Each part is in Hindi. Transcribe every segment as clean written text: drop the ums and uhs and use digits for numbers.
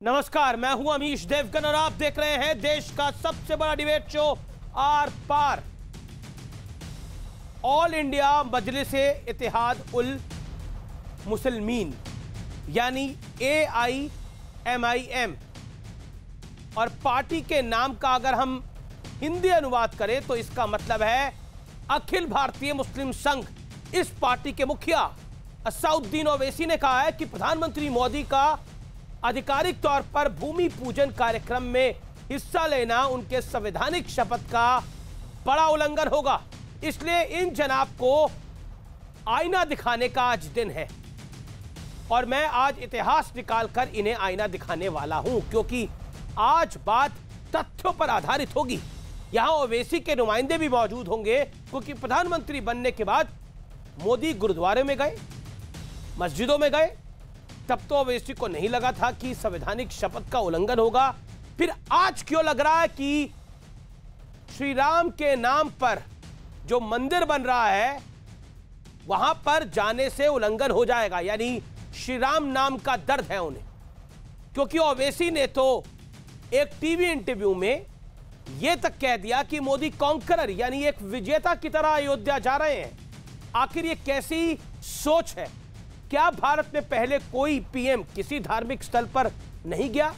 नमस्कार, मैं हूं अमीश देवगन और आप देख रहे हैं देश का सबसे बड़ा debate show Aar Paar. All India Majlise Ittehad ul Muslimeen यानी AIMIM और पार्टी के नाम का अगर हम हिंदी अनुवाद करें तो इसका मतलब है अखिल भारतीय मुस्लिम संघ। इस पार्टी के मुखिया असदुद्दीन ओवैसी ने कहा है कि प्रधानमंत्री मोदी का आधिकारिक तौर पर भूमि पूजन कार्यक्रम में हिस्सा लेना उनके संवैधानिक शपथ का बड़ा उल्लंघन होगा, इसलिए इन जनाब को आईना दिखाने का आज दिन है। और मैं आज इतिहास निकालकर इन्हें आईना दिखाने वाला हूं, क्योंकि आज बात तथ्यों पर आधारित होगी। यहां ओवैसी के नुमाइंदे भी मौजूद होंगे, क्योंकि प्रधानमंत्री बनने के बाद मोदी गुरुद्वारे में गए, मस्जिदों में गए, तब तो ओवैसी को नहीं लगा था कि संवैधानिक शपथ का उल्लंघन होगा। फिर आज क्यों लग रहा है कि श्री राम के नाम पर जो मंदिर बन रहा है वहां पर जाने से उल्लंघन हो जाएगा, यानी श्री राम नाम का दर्द है उन्हें। क्योंकि ओवैसी ने तो एक टीवी इंटरव्यू में यह तक कह दिया कि मोदी कॉन्करर यानी एक विजेता की तरह अयोध्या जा रहे हैं। आखिर ये कैसी सोच है? क्या भारत में पहले कोई पीएम किसी धार्मिक स्थल पर नहीं गया?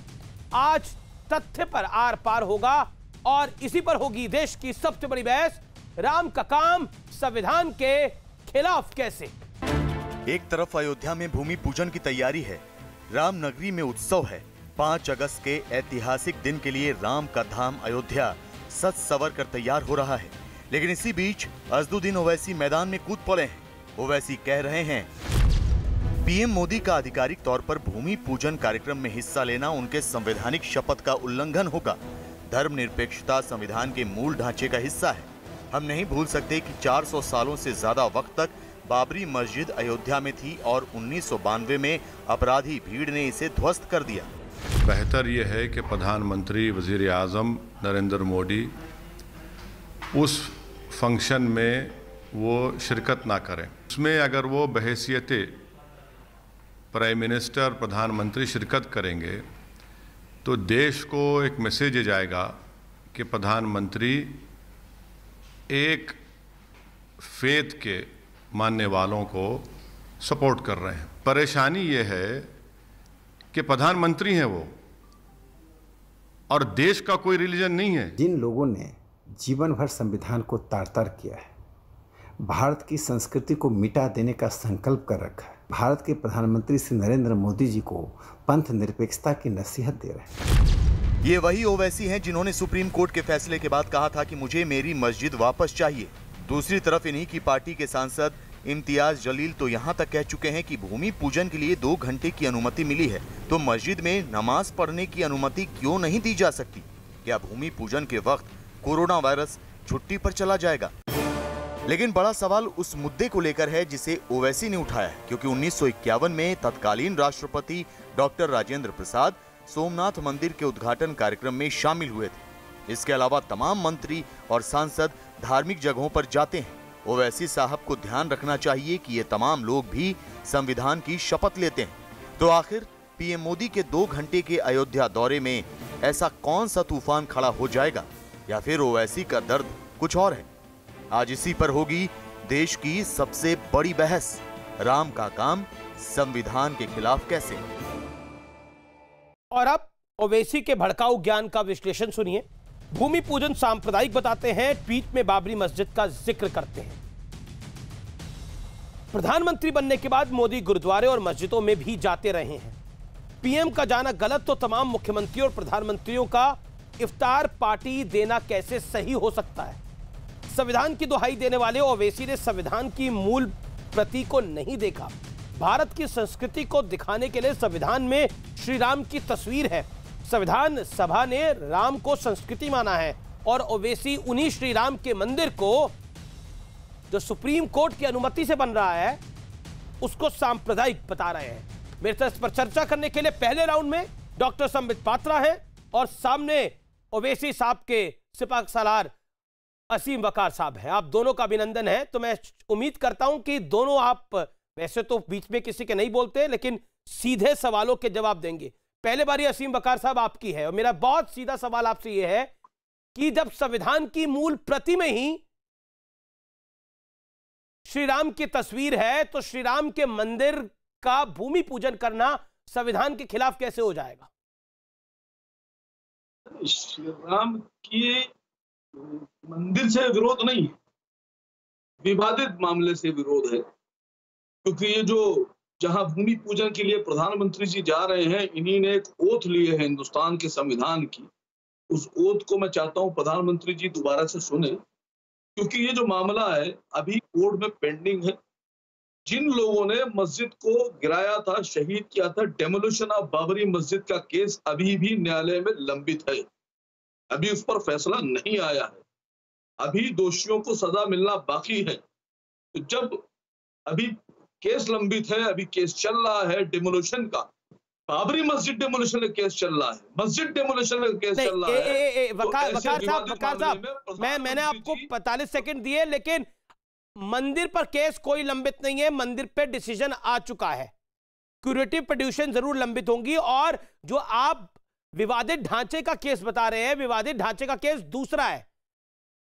आज तथ्य पर आर पार होगा और इसी पर होगी देश की सबसे बड़ी बहस। राम का काम संविधान के खिलाफ कैसे? एक तरफ अयोध्या में भूमि पूजन की तैयारी है, राम नगरी में उत्सव है। 5 अगस्त के ऐतिहासिक दिन के लिए राम का धाम अयोध्या सज सवर कर तैयार हो रहा है। लेकिन इसी बीच असदुद्दीन ओवैसी मैदान में कूद पड़े हैं। ओवैसी कह रहे हैं पीएम मोदी का आधिकारिक तौर पर भूमि पूजन कार्यक्रम में हिस्सा लेना उनके संवैधानिक शपथ का उल्लंघन होगा। धर्मनिरपेक्षता संविधान के मूल ढांचे का हिस्सा है। हम नहीं भूल सकते कि 400 सालों से ज्यादा वक्त तक बाबरी मस्जिद अयोध्या में थी और 1992 में अपराधी भीड़ ने इसे ध्वस्त कर दिया। बेहतर यह है कि प्रधानमंत्री वजीर आज़म नरेंद्र मोदी उस फंक्शन में वो शिरकत ना करें। उसमें अगर वो बहैसियत प्राइम मिनिस्टर प्रधानमंत्री शिरकत करेंगे तो देश को एक मैसेज जाएगा कि प्रधानमंत्री एक फेथ के मानने वालों को सपोर्ट कर रहे हैं। परेशानी ये है कि प्रधानमंत्री हैं वो और देश का कोई रिलीजन नहीं है। जिन लोगों ने जीवन भर संविधान को तार-तार किया है, भारत की संस्कृति को मिटा देने का संकल्प कर रखा है, भारत के प्रधानमंत्री श्री नरेंद्र मोदी जी को पंथ निरपेक्षता की नसीहत दे रहे हैं। ये वही ओवैसी हैं जिन्होंने सुप्रीम कोर्ट के फैसले के बाद कहा था कि मुझे मेरी मस्जिद वापस चाहिए। दूसरी तरफ इन्हीं की पार्टी के सांसद इम्तियाज जलील तो यहाँ तक कह चुके हैं कि भूमि पूजन के लिए 2 घंटे की अनुमति मिली है तो मस्जिद में नमाज पढ़ने की अनुमति क्यों नहीं दी जा सकती? क्या भूमि पूजन के वक्त कोरोना वायरस छुट्टी पर चला जाएगा? लेकिन बड़ा सवाल उस मुद्दे को लेकर है जिसे ओवैसी ने उठाया है, क्योंकि 1951 में तत्कालीन राष्ट्रपति डॉक्टर राजेंद्र प्रसाद सोमनाथ मंदिर के उद्घाटन कार्यक्रम में शामिल हुए थे। इसके अलावा तमाम मंत्री और सांसद धार्मिक जगहों पर जाते हैं। ओवैसी साहब को ध्यान रखना चाहिए कि ये तमाम लोग भी संविधान की शपथ लेते हैं। तो आखिर पीएम मोदी के 2 घंटे के अयोध्या दौरे में ऐसा कौन सा तूफान खड़ा हो जाएगा, या फिर ओवैसी का दर्द कुछ और है? आज इसी पर होगी देश की सबसे बड़ी बहस। राम का काम संविधान के खिलाफ कैसे? और अब ओवैसी के भड़काऊ ज्ञान का विश्लेषण सुनिए। भूमि पूजन सांप्रदायिक बताते हैं, ट्वीट में बाबरी मस्जिद का जिक्र करते हैं। प्रधानमंत्री बनने के बाद मोदी गुरुद्वारे और मस्जिदों में भी जाते रहे हैं। पीएम का जाना गलत तो तमाम मुख्यमंत्रियों और प्रधानमंत्रियों का इफ्तार पार्टी देना कैसे सही हो सकता है? संविधान की दुहाई देने वाले ओवैसी ने संविधान की मूल प्रति को नहीं देखा। भारत की संस्कृति को दिखाने के लिए संविधान में श्री राम की तस्वीर है। संविधान सभा ने राम को संस्कृति माना है और ओवैसी उन्हीं श्री राम के मंदिर को जो सुप्रीम कोर्ट की अनुमति से बन रहा है उसको सांप्रदायिक बता रहे हैं। मेरे साथ इस पर चर्चा करने के लिए पहले राउंड में डॉक्टर संबित पात्रा है और सामने ओवैसी साहब के सिपहसालार असीम वकार साहब है। आप दोनों का अभिनंदन है। तो मैं उम्मीद करता हूं कि दोनों आप वैसे तो बीच में किसी के नहीं बोलते, लेकिन सीधे सवालों के जवाब देंगे। पहले बारी असीम बकार साहब आपकी है, और मेरा बहुत सीधा सवाल आपसे यह है कि जब संविधान की मूल प्रति में ही श्री राम की तस्वीर है, तो श्री राम के मंदिर का भूमि पूजन करना संविधान के खिलाफ कैसे हो जाएगा? श्री राम की मंदिर से विरोध नहीं है, विवादित मामले से विरोध है, क्योंकि ये जो जहां भूमि पूजन के लिए प्रधानमंत्री जी जा रहे हैं, इन्हीं ने एक ओथ ली है हिंदुस्तान के संविधान की। उस ओथ को मैं चाहता हूं प्रधानमंत्री जी दोबारा से सुने, क्योंकि ये जो मामला है अभी कोर्ट में पेंडिंग है। जिन लोगों ने मस्जिद को गिराया था, शहीद किया था, डेमोलिशन ऑफ बाबरी मस्जिद का केस अभी भी न्यायालय में लंबित है, अभी उस पर फैसला नहीं आया है, अभी दोषियों को सजा मिलना बाकी है। तो जब अभी केस लंबित है, अभी केस चल रहा है डेमोलिशन का, बाबरी मस्जिद डेमोलिशन का केस चल रहा है, मस्जिद डेमोलिशन का केस चल रहा है। वकार साहब, मैंने आपको 45 सेकंड दिए, लेकिन मंदिर पर केस कोई लंबित नहीं है, मंदिर पे डिसीजन आ चुका है। क्यूरेटिव पिटीशन जरूर लंबित होंगी, और जो आप विवादित ढांचे का केस बता रहे हैं, विवादित ढांचे का केस दूसरा है,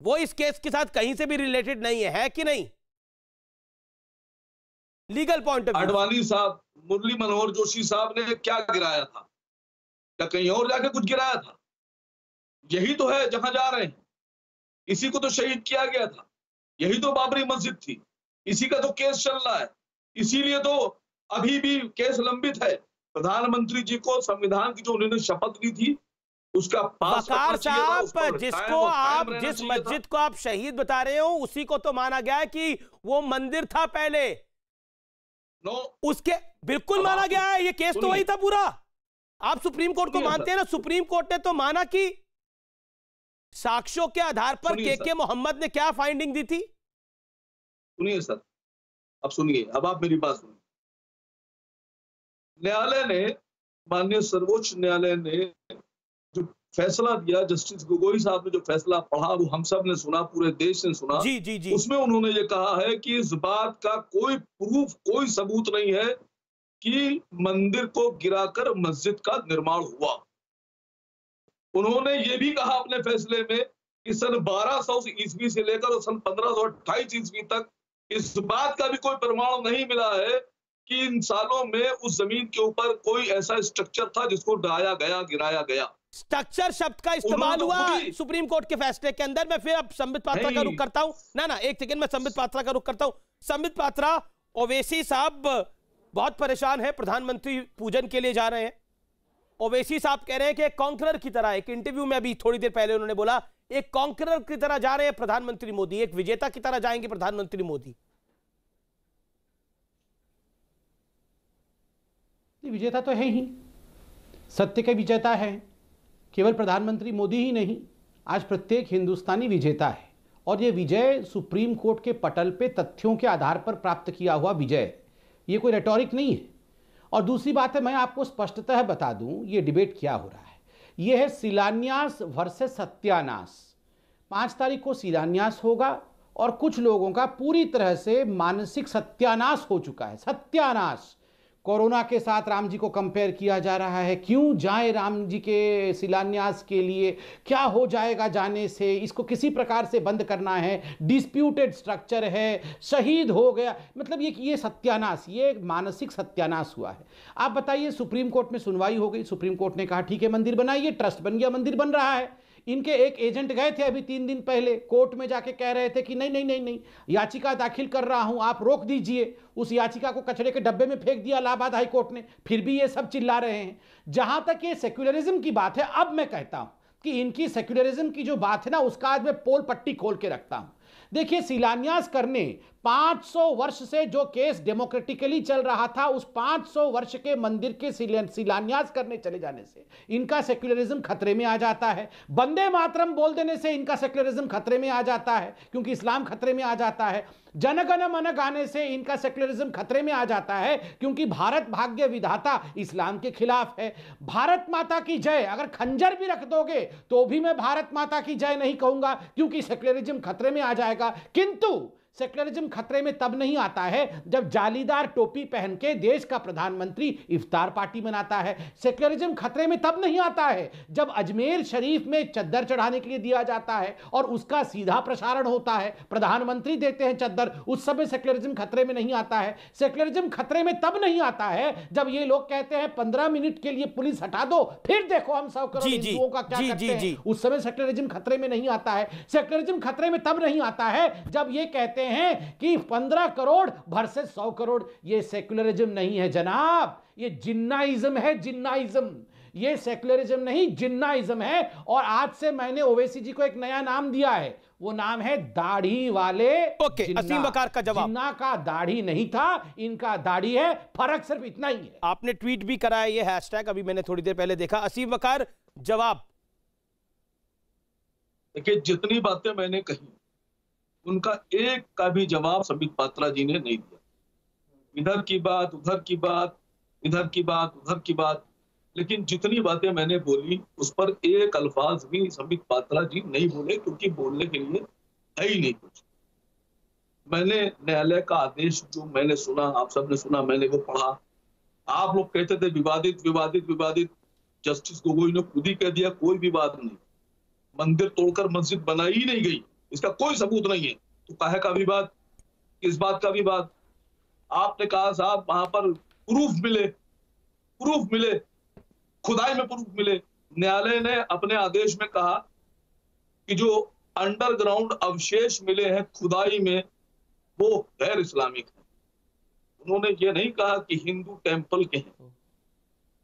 वो इस केस के साथ कहीं से भी रिलेटेड नहीं है कि नहीं? Legal point of view, Advani साहब, मुरली मनोहर जोशी साहब ने क्या गिराया था? क्या कहीं और जाके कुछ गिराया था? यही तो है जहां जा रहे हैं, इसी को तो शहीद किया गया था, यही तो बाबरी मस्जिद थी, इसी का तो केस चल रहा है, इसीलिए तो अभी भी केस लंबित है। प्रधानमंत्री जी को संविधान की जो उन्होंने शपथ ली थी उसका पास वकार साहब, जिसको आप जिस मस्जिद को आप शहीद बता रहे हो, उसी को तो माना गया है कि वो मंदिर था पहले। उसके बिल्कुल माना गया है, ये केस तो वही था पूरा। आप सुप्रीम कोर्ट को मानते हैं ना? सुप्रीम कोर्ट ने तो माना कि साक्ष्यों के आधार पर के मोहम्मद ने क्या फाइंडिंग दी थी। सुनिए सर, अब सुनिए, अब आप मेरी बात सुनिए। न्यायालय ने, माननीय सर्वोच्च न्यायालय ने जो फैसला दिया, जस्टिस गोगोई साहब ने जो फैसला पढ़ा, वो हम सब ने सुना, पूरे देश ने सुना। जी जी जी। उसमें उन्होंने ये कहा है कि इस बात का कोई प्रूफ, कोई सबूत नहीं है कि मंदिर को गिराकर मस्जिद का निर्माण हुआ। उन्होंने ये भी कहा अपने फैसले में कि सन 1200 ईस्वी से लेकर सन 1528 ईस्वी तक इस बात का भी कोई प्रमाण नहीं मिला है कि इन सालों में उस जमीन के ऊपर कोई ऐसा स्ट्रक्चर था जिसको ढाया गया, गिराया गया। स्ट्रक्चर शब्द का इस्तेमाल हुआ सुप्रीम कोर्ट के फैसले के अंदर। मैं फिर अब संबित पात्रा का रुख करता हूं। ना एक सेकंड, मैं संबित पात्रा का रुख करता हूं। संबित पात्रा, ओवैसी साहब बहुत परेशान है, प्रधानमंत्री पूजन के लिए जा रहे हैं। ओवैसी साहब कह रहे हैं कि एक कॉन्करर की तरह, एक इंटरव्यू में अभी थोड़ी देर पहले उन्होंने बोला, एक कॉन्करर की तरह जा रहे हैं प्रधानमंत्री मोदी, एक विजेता की तरह जाएंगे प्रधानमंत्री मोदी। विजेता तो है ही, सत्य के विजेता है। केवल प्रधानमंत्री मोदी ही नहीं, आज प्रत्येक हिंदुस्तानी विजेता है। और ये विजय सुप्रीम कोर्ट के पटल पे तथ्यों के आधार पर प्राप्त किया हुआ विजय, ये कोई रेटोरिक नहीं है। और दूसरी बात है, मैं आपको स्पष्टतः बता दूं, ये डिबेट क्या हो रहा है। ये है शिलान्यास वर्सेस सत्यानाश। 5 तारीख को शिलान्यास होगा और कुछ लोगों का पूरी तरह से मानसिक सत्यानाश हो चुका है। सत्यानाश। कोरोना के साथ राम जी को कंपेयर किया जा रहा है। क्यों जाए राम जी के शिलान्यास के लिए, क्या हो जाएगा जाने से, इसको किसी प्रकार से बंद करना है, डिस्प्यूटेड स्ट्रक्चर है, शहीद हो गया, मतलब ये सत्यानाश, ये मानसिक सत्यानाश हुआ है। आप बताइए, सुप्रीम कोर्ट में सुनवाई हो गई, सुप्रीम कोर्ट ने कहा ठीक है मंदिर बनाइए, ट्रस्ट बन गया, मंदिर बन रहा है। इनके एक एजेंट गए थे अभी 3 दिन पहले, कोर्ट में जाके कह रहे थे कि नहीं, याचिका दाखिल कर रहा हूं, आप रोक दीजिए। उस याचिका को कचरे के डब्बे में फेंक दिया इलाहाबाद हाई कोर्ट ने। फिर भी ये सब चिल्ला रहे हैं। जहां तक ये सेक्युलरिज्म की बात है, अब मैं कहता हूं कि इनकी सेक्युलरिज्म की जो बात है ना, उसका आज मैं पोल पट्टी खोल के रखता हूं। देखिए, शिलान्यास करने 500 वर्ष से जो केस डेमोक्रेटिकली चल रहा था, उस 500 वर्ष के मंदिर के शिलान्यास करने चले जाने से इनका सेक्युलरिज्म खतरे में आ जाता है। वंदे मातरम बोल देने से इनका सेक्युलरिज्म खतरे में आ जाता है, क्योंकि इस्लाम खतरे में आ जाता है। जनगण मन गाने से इनका सेक्युलरिज्म खतरे में आ जाता है, क्योंकि भारत भाग्य विधाता इस्लाम के खिलाफ है। भारत माता की जय, अगर खंजर भी रख दोगे तो भी मैं भारत माता की जय नहीं कहूंगा, क्योंकि सेक्युलरिज्म खतरे में आ जाएगा। किंतु सेक्युलरिज्म खतरे में तब नहीं आता है जब जालीदार टोपी पहन के देश का प्रधानमंत्री इफ्तार पार्टी मनाता है। सेक्युलरिज्म खतरे में तब नहीं आता है जब अजमेर शरीफ में चद्दर चढ़ाने के लिए दिया जाता है और उसका सीधा प्रसारण होता है, प्रधानमंत्री देते हैं चद्दर, उस समय सेक्युलरिज्म खतरे में नहीं आता है। सेक्युलरिज्म खतरे में तब नहीं आता है जब ये लोग कहते हैं 15 मिनट के लिए पुलिस हटा दो, फिर देखो हम 100 करोड़ हिंदुओं का क्या करते हैं, उस समय सेक्युलरिज्म खतरे में नहीं आता है। सेक्युलरिज्म खतरे में तब नहीं आता है जब ये कहते हैं कि 15 करोड़ वर्सेस 100 करोड़। ये सेक्युलरिज्म नहीं है जनाब, ये जिन्नाइज्म है, जिन्नाइज्म। ये सेक्युलरिज्म नहीं, जिन्नाइज्म है। और आज से मैंने ओवैसी जी को एक नया नाम दिया है, वो नाम है दाढ़ी वाले। ओके, असीम वकार का जवाब। जिन्ना का दाढ़ी नहीं था, इनका दाढ़ी है, फर्क सिर्फ इतना ही है। आपने ट्वीट भी करा है ये हैशटैग, अभी मैंने थोड़ी देर पहले देखा। असीम वकार, जवाब। देखिए, जितनी बातें मैंने कही उनका एक का भी जवाब संबित पात्रा जी ने नहीं दिया। इधर की बात, उधर की बात, इधर की बात, उधर की बात, लेकिन जितनी बातें मैंने बोली उस पर एक अल्फाज भी संबित पात्रा जी नहीं बोले, क्योंकि बोलने के लिए है ही नहीं कुछ। मैंने न्यायालय का आदेश जो मैंने सुना, आप सबने सुना, मैंने वो पढ़ा। आप लोग कहते थे विवादित विवादित विवादित, जस्टिस गोगोई ने खुद ही कह दिया कोई विवाद नहीं, मंदिर तोड़कर मस्जिद बनाई ही नहीं गई, इसका कोई सबूत नहीं है, तो काहे का विवाद, किस बात का विवाद? आपने कहा साहब वहां पर प्रूफ मिले, खुदाई में प्रूफ मिले। न्यायालय ने अपने आदेश में कहा कि जो अंडरग्राउंड अवशेष मिले हैं खुदाई में वो गैर इस्लामिक है। उन्होंने ये नहीं कहा कि हिंदू टेंपल के हैं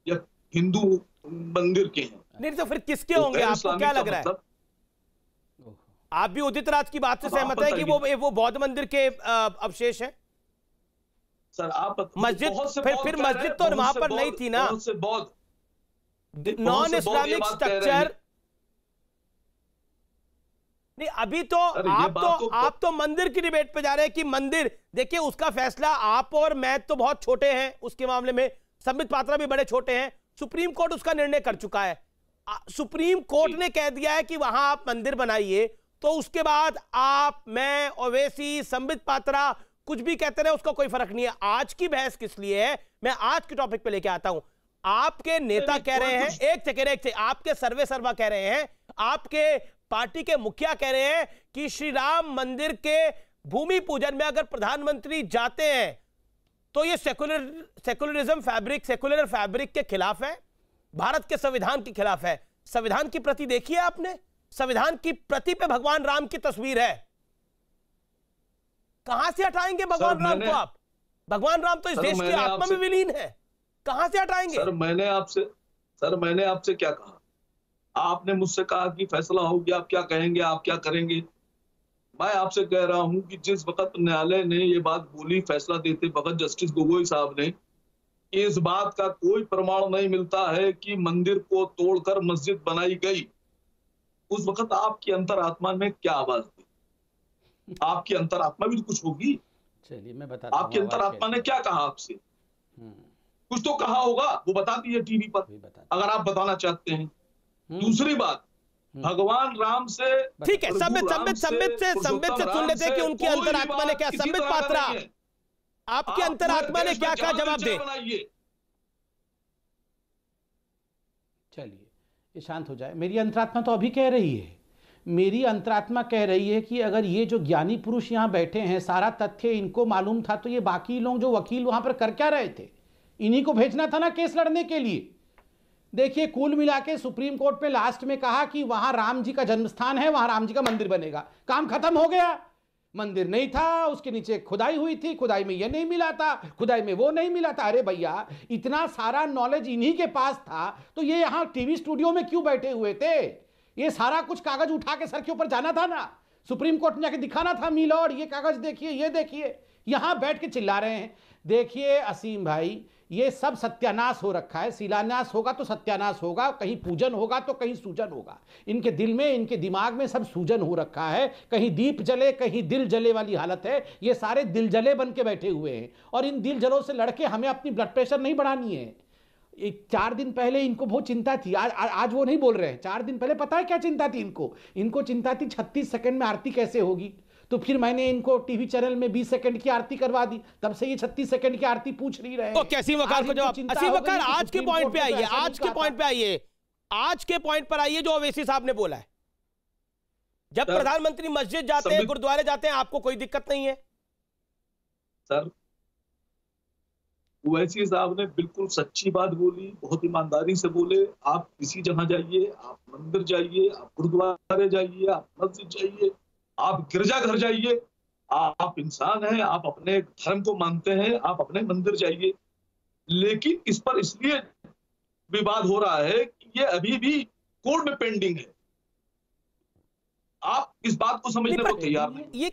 या हिंदू मंदिर के हैं। नहीं तो फिर किसके होंगे? आपको क्या लग रहा है? आप भी उदित राज की बात से सहमत है कि वो बौद्ध मंदिर के अवशेष हैं? सर आप मस्जिद, फिर मस्जिद तो वहां पर नहीं थी ना, नॉन इस्लामिक स्ट्रक्चर। नहीं, अभी तो आप तो मंदिर की डिबेट पे जा रहे हैं कि मंदिर, देखिए उसका फैसला आप और मैं तो बहुत छोटे हैं उसके मामले में, संबित पात्रा भी बड़े छोटे हैं। सुप्रीम कोर्ट उसका निर्णय कर चुका है। सुप्रीम कोर्ट ने कह दिया है कि वहां आप मंदिर बनाइए, तो उसके बाद आप, मैं, ओवैसी, संबित पात्रा कुछ भी कहते रहे, उसका कोई फर्क नहीं है। आज की बहस किस लिए है, मैं आज के टॉपिक पे लेके आता हूं। आपके नेता कह रहे हैं, एक सेकेंड, आपके सर्वा कह रहे हैं, आपके पार्टी के मुखिया कह रहे हैं कि श्री राम मंदिर के भूमि पूजन में अगर प्रधानमंत्री जाते हैं तो ये सेकुलरिज्म फैब्रिक, सेकुलर फैब्रिक के खिलाफ है, भारत के संविधान के खिलाफ है। संविधान की प्रति देखी है आपने? संविधान की प्रति पे भगवान राम की तस्वीर है। कहां से हटाएंगे भगवान राम को आप? भगवान राम तो इस देश की आत्मा में विलीन है, कहां से हटाएंगे? सर मैंने आपसे क्या कहा? आपने मुझसे कहा कि फैसला हो गया, आप क्या कहेंगे, आप क्या करेंगे? मैं आपसे कह रहा हूं कि जिस वक्त न्यायालय ने ये बात बोली फैसला देते वक्त जस्टिस गोगोई साहब ने, इस बात का कोई प्रमाण नहीं मिलता है कि मंदिर को तोड़कर मस्जिद बनाई गई, उस वक्त आपकी अंतरात्मा में क्या आवाज थी? आपकी अंतरात्मा भी तो कुछ होगी। चलिए मैं बताता हूं, आपकी अंतरात्मा ने क्या कहा आपसे? कुछ तो कहा होगा, वो बता दिए टीवी पर, अगर आप बताना चाहते हैं। दूसरी बात, भगवान राम से, ठीक है, संबित से सुन लेते हैं कि उनकी अंतरात्मा ने क्या। संबित पात्रा, आपकी अंतरात्मा ने क्या कहा, जवाब दे। चलिए ये शांत हो जाए। मेरी अंतरात्मा तो अभी कह रही है, मेरी अंतरात्मा कह रही है कि अगर ये जो ज्ञानी पुरुष यहां बैठे हैं, सारा तथ्य इनको मालूम था, तो ये बाकी लोग जो वकील वहां पर कर क्या रहे थे? इन्हीं को भेजना था ना केस लड़ने के लिए। देखिए कुल मिला के सुप्रीम कोर्ट में लास्ट में कहा कि वहां राम जी का जन्म स्थान है, वहां राम जी का मंदिर बनेगा, काम खत्म हो गया। मंदिर नहीं था, उसके नीचे खुदाई हुई थी, खुदाई में ये नहीं मिला था, खुदाई में वो नहीं मिला था। अरे भैया, इतना सारा नॉलेज इन्हीं के पास था, तो ये यहां टीवी स्टूडियो में क्यों बैठे हुए थे? ये सारा कुछ कागज उठा के सर के ऊपर जाना था ना, सुप्रीम कोर्ट में जाके दिखाना था, मिलॉर्ड ये कागज देखिए, ये देखिए। यहां बैठ के चिल्ला रहे हैं। देखिए असीम भाई, ये सब सत्यानाश हो रखा है। शिलान्यास होगा तो सत्यानाश होगा, कहीं पूजन होगा तो कहीं सूजन होगा। इनके दिल में, इनके दिमाग में सब सूजन हो रखा है। कहीं दीप जले, कहीं दिल जले वाली हालत है। ये सारे दिल जले बन के बैठे हुए हैं, और इन दिल जलों से लड़के हमें अपनी ब्लड प्रेशर नहीं बढ़ानी है। 4 दिन पहले इनको बहुत चिंता थी, आज वो नहीं बोल रहे हैं। 4 दिन पहले पता है क्या चिंता थी इनको? इनको चिंता थी 36 सेकंड में आरती कैसे होगी। तो फिर मैंने इनको टीवी चैनल में 20 सेकंड की आरती करवा दी, तब से ये 36 सेकंड की आरती पूछ नहीं रहे। ओके, असीम वकार को जवाब। असीम वकार, आज के पॉइंट पे आइए, आज के पॉइंट पे आइए, आज के पॉइंट पर आइए जो ओवैसी साहब ने बोला है। जब प्रधानमंत्री मस्जिद जाते हैं, गुरुद्वारे जाते हैं, आपको कोई दिक्कत नहीं है? सर, ओवैसी साहब ने बिल्कुल सच्ची बात बोली, बहुत ईमानदारी से बोले। आप किसी जगह जाइए, आप मंदिर जाइए, आप गुरुद्वारे जाइए, आप मस्जिद जाइए, आप गिरजाघर जाइए, आप इंसान हैं, आप अपने धर्म को मानते हैं, आप अपने मंदिर जाइए। लेकिन इस पर इसलिए विवाद हो रहा है कि ये अभी भी कोर्ट में पेंडिंग है। आप इस बात को समझने को तैयार नहीं।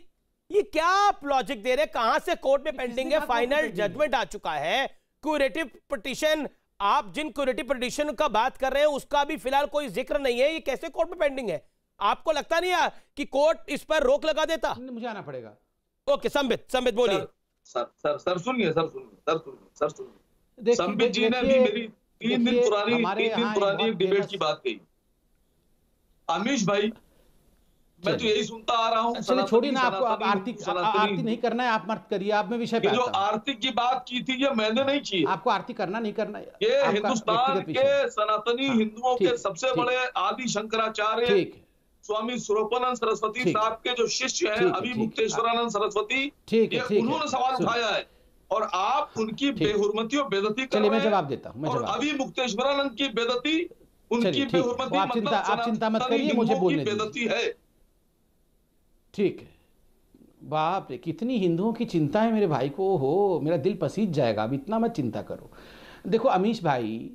ये क्या आप लॉजिक दे रहे हैं? कहां से कोर्ट में पेंडिंग है? फाइनल जजमेंट आ चुका है। क्यूरेटिव पिटीशन, आप जिन क्यूरेटिव पिटीशन का बात कर रहे हैं उसका भी फिलहाल कोई जिक्र नहीं है। ये कैसे कोर्ट में पेंडिंग है? आपको लगता नहीं है कि कोर्ट इस पर रोक लगा देता? मुझे आना पड़ेगा। ओके, संबित बोलिए। सर सुनिए, संबित जी ने अभी मेरी 3 दिन पुरानी एक डिबेट की बात कही। अमीश भाई, मैं तो यही सुनता आ रहा हूँ। चलिए छोड़िए ना, आपको आरती नहीं करना है, आप मत करिए। आप में विषय पे जो आरती की बात की थी, ये मैंने नहीं की। आपको आरती करना नहीं करना है। ये हिंदुस्तान के सनातनी हिंदुओं के सबसे बड़े आदि शंकराचार्य स्वामी स्वरूपानंद सरस्वती साहब के जो शिष्य हैं, अभी मुक्तेश्वरानंद सरस्वती, उन्होंने सवाल उठाया है और आप उनकी बेहुरमती और बेइज्जती कर रहे हैं। मैं जवाब देता हूँ। और अभी मुक्तेश्वरानंद की बेइज्जती, उनकी बेहुरमती आप चिंता मत करिए, मुझे बोलने दीजिए। बेइज्जती है। ठीक है। बाप रे, कितनी हिंदुओं की चिंता है मेरे भाई को। हो, मेरा दिल पसीज जाएगा। अब इतना मत चिंता करो। देखो अमीश भाई,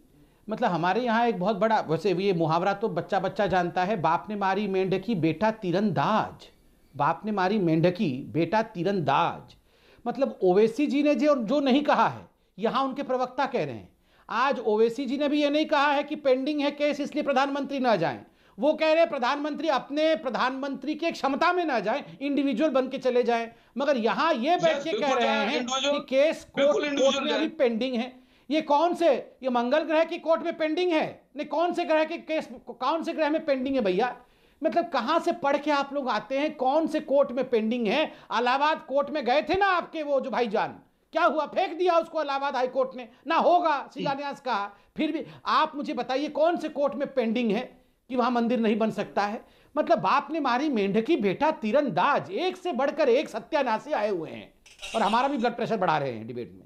मतलब हमारे यहाँ एक बहुत बड़ा, वैसे ये मुहावरा तो बच्चा बच्चा जानता है, बाप ने मारी मेंढकी बेटा तीरंदाज। बाप ने मारी मेंढकी बेटा तीरंदाज। मतलब ओवैसी जी ने जो नहीं कहा है, यहाँ उनके प्रवक्ता कह रहे हैं। आज ओवैसी जी ने भी ये नहीं कहा है कि पेंडिंग है केस इसलिए प्रधानमंत्री ना जाएं। वो कह रहे हैं प्रधानमंत्री अपने प्रधानमंत्री की क्षमता में ना जाएं, इंडिविजुअल बन के चले जाएं। मगर यहाँ ये बैठ के कह रहे हैं कि केस कोर्ट में अभी पेंडिंग है। ये कौन से, ये मंगल ग्रह की कोर्ट में पेंडिंग है? नहीं, कौन से ग्रह के केस, कौन से ग्रह में पेंडिंग है भैया? मतलब कहां से पढ़ के आप लोग आते हैं? कौन से कोर्ट में पेंडिंग है? इलाहाबाद कोर्ट में गए थे ना आपके वो जो भाईजान, क्या हुआ? फेंक दिया उसको इलाहाबाद हाई कोर्ट ने ना, होगा शिलान्यास का। फिर भी आप मुझे बताइए कौन से कोर्ट में पेंडिंग है कि वहां मंदिर नहीं बन सकता है? मतलब बाप ने मारी मेंढकी बेटा तीरंदाज, एक से बढ़कर एक सत्यानाशी आए हुए हैं और हमारा भी ब्लड प्रेशर बढ़ा रहे हैं डिबेट में।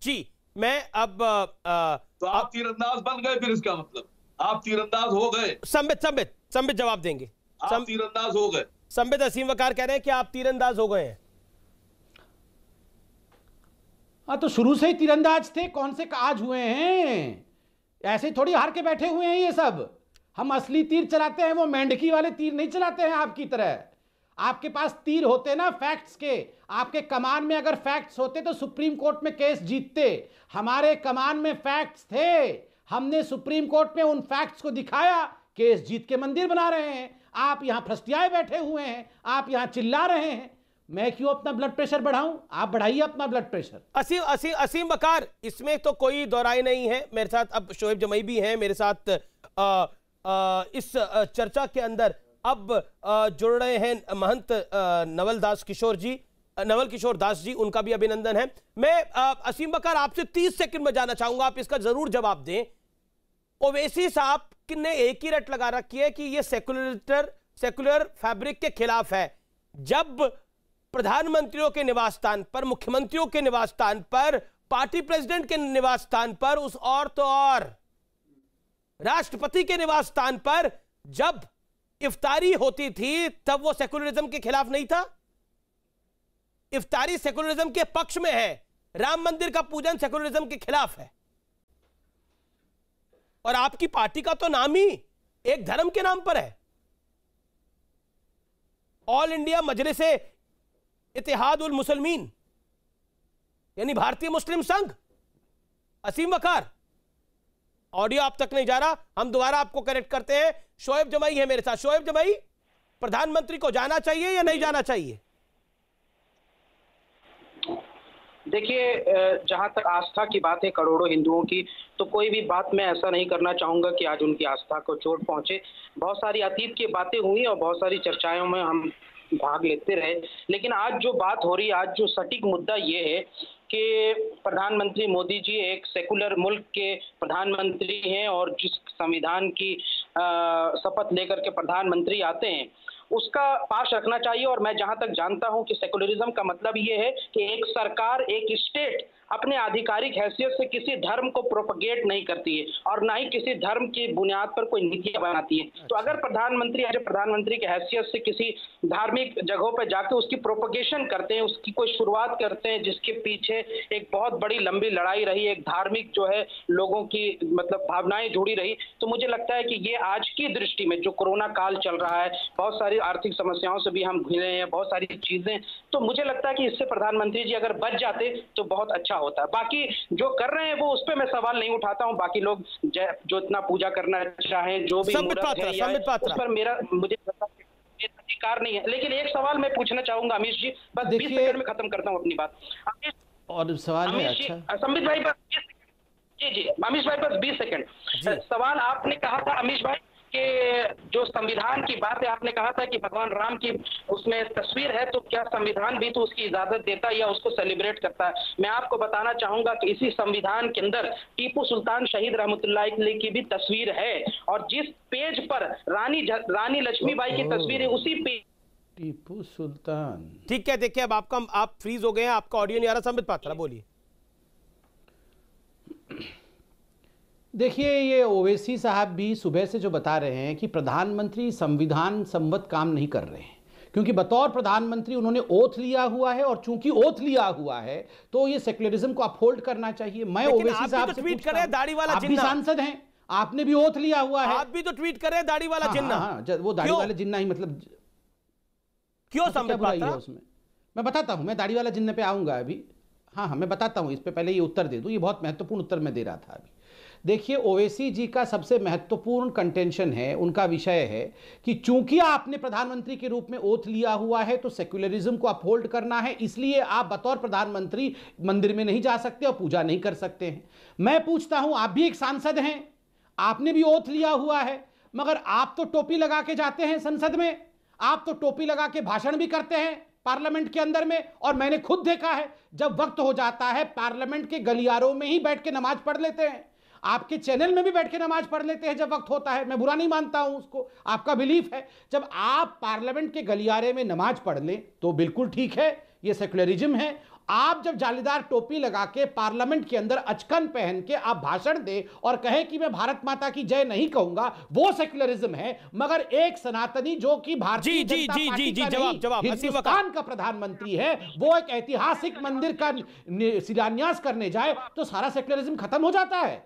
जी, मैं अब तो आप तीरंदाज बन गए, फिर इसका मतलब आप तीरंदाज हो गए। संबित जवाब देंगे। आप तीरंदाज हो गए। संबित, असीम वकार कह रहे हैं कि आप तीरंदाज हो गए हैं। हाँ, तो शुरू से ही तीरंदाज थे, कौन से आज हुए हैं? ऐसे थोड़ी हार के बैठे हुए हैं ये सब। हम असली तीर चलाते हैं, वो मेंढकी वाले तीर नहीं चलाते हैं आपकी तरह। आपके पास तीर होते ना फैक्ट्स के, आपके कमान में अगर फैक्ट्स होते तो सुप्रीम कोर्ट में केस जीतते। हमारे कमान में फैक्ट्स थे, हमने सुप्रीम कोर्ट में उन फैक्ट्स को दिखाया, केस जीत के मंदिर बना रहे हैं। आप यहां फ्रस्टियाए बैठे हुए हैं, आप यहां चिल्ला रहे हैं। मैं क्यों अपना ब्लड प्रेशर बढ़ाऊं? आप बढ़ाइए अपना ब्लड प्रेशर। असीम वकार, इसमें तो कोई दोहराई नहीं है। मेरे साथ अब शोएब जमई भी हैं मेरे साथ इस चर्चा के अंदर। अब जुड़ रहे हैं महंत नवल किशोर दास जी, उनका भी अभिनंदन है। मैं असीम वकार आपसे 30 सेकंड में जाना चाहूंगा, आप इसका जरूर जवाब दें। ओवैसी साहब ने एक ही रट लगा रखी है कि ये सेकुलर फैब्रिक के खिलाफ है। जब प्रधानमंत्रियों के निवास स्थान पर, मुख्यमंत्रियों के निवास स्थान पर, पार्टी प्रेसिडेंट के निवास स्थान पर, उस और तो और राष्ट्रपति के निवास स्थान पर जब इफ्तारी होती थी, तब वो सेकुलरिज्म के खिलाफ नहीं था। इफ्तारी सेकुलरिज्म के पक्ष में है, राम मंदिर का पूजन सेकुलरिज्म के खिलाफ है। और आपकी पार्टी का तो नाम ही एक धर्म के नाम पर है, ऑल इंडिया मजलिसे इत्तेहादुल मुसलमीन, यानी भारतीय मुस्लिम संघ। असीम वकार, ऑडियो आप तक नहीं जा रहा, हम दोबारा आपको करेक्ट करते हैं। शोएब जमई है मेरे साथ। शोएब जमई, प्रधानमंत्री को जाना चाहिए या नहीं जाना चाहिए? देखिए, जहां तक आस्था की बात है करोड़ों हिंदुओं की, तो कोई भी बात मैं ऐसा नहीं करना चाहूंगा कि आज उनकी आस्था को चोट पहुंचे। बहुत सारी अतीत की बातें हुई और बहुत सारी चर्चाओं में हम भाग लेते रहे, लेकिन आज जो बात हो रही है, आज जो सटीक मुद्दा ये है कि प्रधानमंत्री मोदी जी एक सेकुलर मुल्क के प्रधानमंत्री हैं और जिस संविधान की शपथ लेकर के प्रधानमंत्री आते हैं उसका पास रखना चाहिए। और मैं जहां तक जानता हूं कि सेकुलरिज्म का मतलब ये है कि एक सरकार, एक स्टेट अपने आधिकारिक हैसियत से किसी धर्म को प्रोपगेट नहीं करती है और ना ही किसी धर्म की बुनियाद पर कोई नीतियां बनाती है। तो अगर प्रधानमंत्री आज प्रधानमंत्री की हैसियत से किसी धार्मिक जगहों पर जाकर उसकी प्रोपगेशन करते हैं, उसकी कोई शुरुआत करते हैं जिसके पीछे एक बहुत बड़ी लंबी लड़ाई रही, एक धार्मिक जो है लोगों की मतलब भावनाएं जुड़ी रही, तो मुझे लगता है कि ये आज की दृष्टि में जो कोरोना काल चल रहा है, बहुत सारी आर्थिक समस्याओं से भी हम घिरे हैं, बहुत सारी चीजें, तो मुझे लगता है कि इससे प्रधानमंत्री जी अगर बच जाते तो बहुत अच्छा होता है। बाकी जो कर रहे हैं वो उस पर मैं सवाल नहीं उठाता हूं। बाकी लोग जो इतना पूजा करना चाहें, जो भी उस पर मेरा मुझे अधिकार नहीं है। लेकिन एक सवाल मैं पूछना चाहूंगा अमीश जी, बस 20 सेकंड में खत्म करता हूं अपनी बात। और सवाल है, अच्छा संबित भाई बस जी अमीश भाई बस 20 सेकंड। सवाल आपने कहा था अमीश भाई कि जो संविधान की बात है, आपने कहा था कि भगवान राम की उसमें तस्वीर है, तो क्या संविधान भी तो उसकी इजाजत देता है या उसको सेलिब्रेट करता है? मैं आपको बताना चाहूंगा कि इसी संविधान के अंदर टीपू सुल्तान शहीद रहमतुल्लाह अलैह की भी तस्वीर है और जिस पेज पर रानी लक्ष्मीबाई की तस्वीर है उसी पेज टीपू सुल्तान। ठीक है, देखिए अब आप फ्रीज हो गए हैं, आपका ऑडियो नहीं आ रहा। संबित पात्रा बोलिए। देखिए, ये ओवैसी साहब भी सुबह से जो बता रहे हैं कि प्रधानमंत्री संविधान सम्मत काम नहीं कर रहे हैं, क्योंकि बतौर प्रधानमंत्री उन्होंने ओथ लिया हुआ है और चूंकि ओथ लिया हुआ है तो ये सेक्युलरिज्म को अपहोल्ड करना चाहिए। मैं ओवैसी साहब से ट्वीट कर रहे हैं दाढ़ी वाला जिन्ना, आप भी सांसद हैं, आपने भी ओथ लिया हुआ है, आप भी तो ट्वीट कर रहे हैं दाढ़ी वाला जिन्ना। वो दाढ़ी वाला जिन्ना ही मतलब क्यों संबित पात्रा? उसमें मैं बताता हूं, मैं दाढ़ी वाला जिन्ने पे आऊंगा अभी। हाँ, मैं बताता हूं, इस पे पहले ये उत्तर दे दूं, ये बहुत महत्वपूर्ण उत्तर मैं दे रहा था अभी। देखिए, ओवैसी जी का सबसे महत्वपूर्ण कंटेंशन है, उनका विषय है कि चूंकि आपने प्रधानमंत्री के रूप में ओथ लिया हुआ है तो सेक्युलरिज्म को अपहोल्ड करना है, इसलिए आप बतौर प्रधानमंत्री मंदिर में नहीं जा सकते और पूजा नहीं कर सकते हैं। मैं पूछता हूं, आप भी एक सांसद हैं, आपने भी ओथ लिया हुआ है, मगर आप तो टोपी लगा के जाते हैं संसद में, आप तो टोपी लगा के भाषण भी करते हैं पार्लियामेंट के अंदर में, और मैंने खुद देखा है जब वक्त हो जाता है पार्लियामेंट के गलियारों में ही बैठ के नमाज पढ़ लेते हैं, आपके चैनल में भी बैठ के नमाज पढ़ लेते हैं जब वक्त होता है। मैं बुरा नहीं मानता हूं उसको, आपका बिलीफ है। जब आप पार्लियामेंट के गलियारे में नमाज पढ़ लें तो बिल्कुल ठीक है, ये सेक्युलरिज्म है। आप जब जालीदार टोपी लगा के पार्लियामेंट के अंदर अचकन पहन के आप भाषण दें और कहें कि मैं भारत माता की जय नहीं कहूंगा, वो सेक्युलरिज्म है। मगर एक सनातनी जो कि भारतीय जनता पार्टी का हिंदुस्तान का प्रधानमंत्री है, वो एक ऐतिहासिक मंदिर का शिलान्यास करने जाए तो सारा सेक्युलरिज्म खत्म हो जाता है।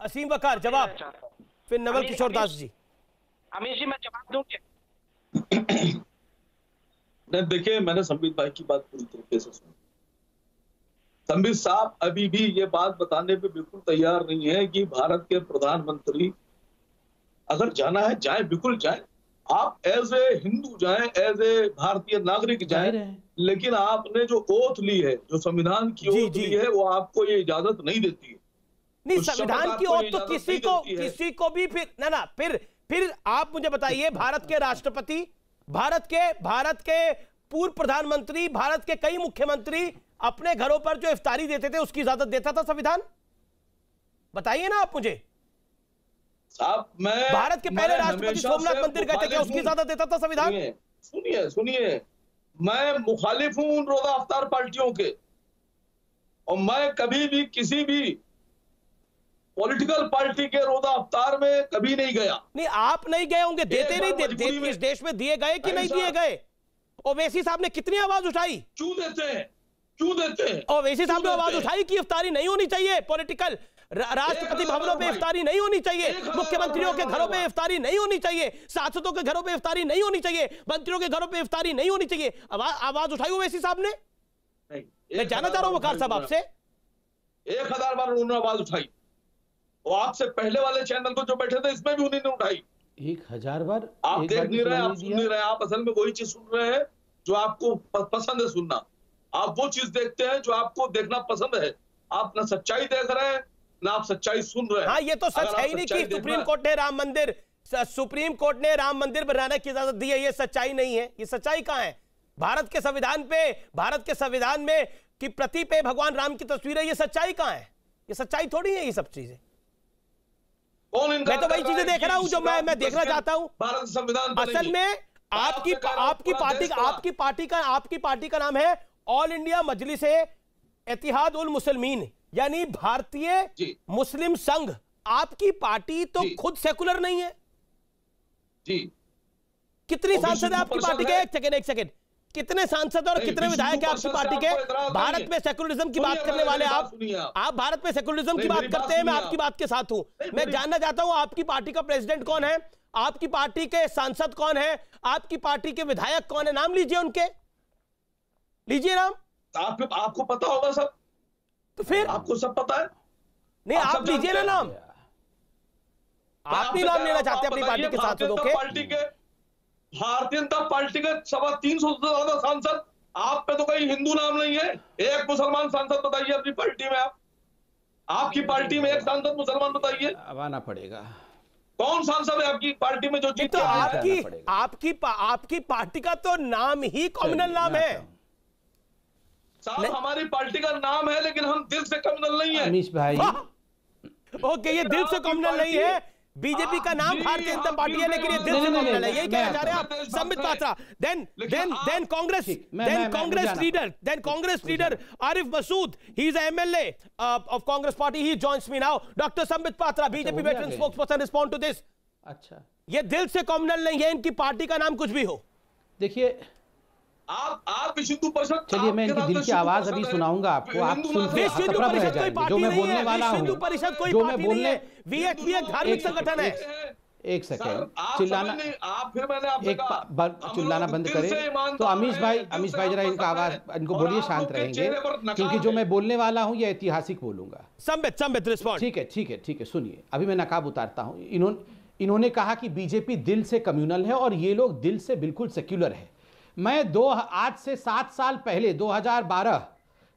असीम वकार जवाब, फिर नवल किशोर दास जी। अमीश जी मैं जवाब दूं? नहीं, देखिए, मैंने संबित भाई की बात पूरी तरीके से सुनी। संबित साहब अभी भी ये बात बताने पे बिल्कुल तैयार नहीं है कि भारत के प्रधानमंत्री अगर जाना है जाए, बिल्कुल जाए। आप एज ए हिंदू जाए, एज ए भारतीय नागरिक जाए, लेकिन आपने जो ओथ ली है, जो संविधान की ओथ ली है, वो आपको ये इजाजत नहीं देती है। नहीं, संविधान की ओथ तो किसी को भी फिर आप मुझे बताइए, भारत के राष्ट्रपति, भारत के पूर्व प्रधानमंत्री, भारत के कई मुख्यमंत्री अपने घरों पर जो इफ्तारी देते थे उसकी इजाजत देता था संविधान? बताइए ना आप मुझे। साहब, मैं भारत के पहले राष्ट्रपति सोमनाथ मंदिर गए थे, क्या उसकी इजाजत देता था संविधान? सुनिए, मैं मुखालिफ हूं उन रोज़ा अफ्तार पार्टियों के, और मैं कभी भी किसी भी पॉलिटिकल पार्टी के रोज़ा अफ्तार में कभी नहीं गया। नहीं, आप नहीं गए होंगे, देते नहीं, इस देश में दिए गए कि नहीं दिए गए? ओवैसी साहब ने कितनी आवाज उठाई? क्यों देते हैं? ओवैसी साहब ने आवाज उठाई कि इफ्तारी नहीं होनी चाहिए, पॉलिटिकल राष्ट्रपति भवनों पे इफ्तारी नहीं होनी चाहिए, मुख्यमंत्रियों के घरों पे इफ्तारी नहीं होनी चाहिए, सांसदों के घरों पे इफ्तारी नहीं होनी चाहिए, मंत्रियों के घरों पे इफ्तारी नहीं होनी चाहिए। आवाज उठाई ओवैसी साहब ने? मैं जानना चाह रहा हूं वकार साहब आपसे। 1000 बार उन्होंने आवाज उठाई, और आपसे पहले वाले चैनल पर जो बैठे थे इसमें भी उन्होंने उठाई। 1000 बार आप देख नहीं रहे, आप सुन नहीं रहे, आप असल में वही चीज सुन रहे हैं जो आपको पसंद है सुनना। आप वो चीज देखते हैं जो आपको देखना पसंद है। आप ना सच्चाई देख रहे हैं, ना आप सच्चाई सुन रहे हैं। हाँ, ये तो सच है ही नहीं कि सुप्रीम कोर्ट ने राम मंदिर सुप्रीम कोर्ट ने राम मंदिर बनाने की इजाजत दी है, ये सच्चाई नहीं है। ये सच्चाई कहां है? भारत के संविधान में कि प्रति पे भगवान राम की तस्वीर है, ये सच्चाई कहां है? ये सच्चाई थोड़ी है ये सब चीजें। मैं तो वही चीजें देख रहा हूं जो मैं देखना चाहता हूं। भारत संविधान असल में आपकी पार्टी का नाम है ऑल इंडिया मजलिस इत्तेहाद उल मुस्लिमीन, यानी भारतीय मुस्लिम संघ। आपकी पार्टी तो खुद सेकुलर नहीं है जी। कितनी सांसद है आपकी पार्टी के? एक सेकंड, कितने सांसद और कितने विधायक हैं आपकी पार्टी के? भारत में सेकुलरिज्म की बात करने वाले आप भारत में सेकुलरिज्म की बात करते हैं, मैं आपकी बात के साथ हूं। मैं जानना चाहता हूं आपकी पार्टी का प्रेसिडेंट कौन है, आपकी पार्टी के सांसद कौन है, आपकी पार्टी के विधायक कौन है? नाम लीजिए उनके, लीजिए नाम। आपको पता होगा सब, तो फिर आपको सब पता है। नहीं, आप लीजिए ना नाम। आप नहीं नाम लेना चाहते अपनी पार्टी के सांसदों के? भारतीय जनता पार्टी के 350 से ज्यादा सांसद, आप पे तो कहीं हिंदू नाम नहीं है। एक मुसलमान सांसद बताइए अपनी पार्टी में। आपकी पार्टी में एक सांसद मुसलमान बताइए। अब आना पड़ेगा। कौन सांसद है आपकी पार्टी में जो जीत? तो आपकी पार्टी का तो नाम ही कम्युनल नाम है साहब। हमारी पार्टी का नाम है, लेकिन हम दिल से कम्युनल नहीं है। अमीश भाई, ओके, ये दिल से कम्युनल नहीं है। बीजेपी का नाम भारतीय जनता पार्टी है, लेकिन ये दिल से कम्युनल है। यही कहना चाह रहे हैं आप Sambit Patra. Then Congress leader Arif Masood, he is MLA of Congress party, he joins me now. Doctor Sambit Patra, BJP veteran spokesperson, respond to this. अच्छा, ये दिल से कम्युनल नहीं है, इनकी पार्टी का नाम कुछ भी हो। देखिए, आप विशुद्धू परिषद, चलिए मैं इनकी दिल की आवाज अभी सुनाऊंगा आपको, आप सुन के हतप्रभ रह जाएंगे। जो मैं बोलने वाला हूं, जो मैं बोलने, वीएचपी एक धार्मिक संगठन है। एक सेकेंड, चिल्लाना, चिल्लाना बंद करें। तो अमीश भाई जरा इनका आवाज, इनको बोलिए, शांत रहेंगे, क्योंकि जो मैं बोलने वाला हूं ये ऐतिहासिक बोलूंगा। संबित रिस्पॉन्ड। ठीक है, सुनिए, अभी मैं नकाब उतारता हूं। इन्होंने कहा कि बीजेपी दिल से कम्युनल है और ये लोग दिल से बिल्कुल सेक्युलर है। मैं आज से 7 साल पहले 2012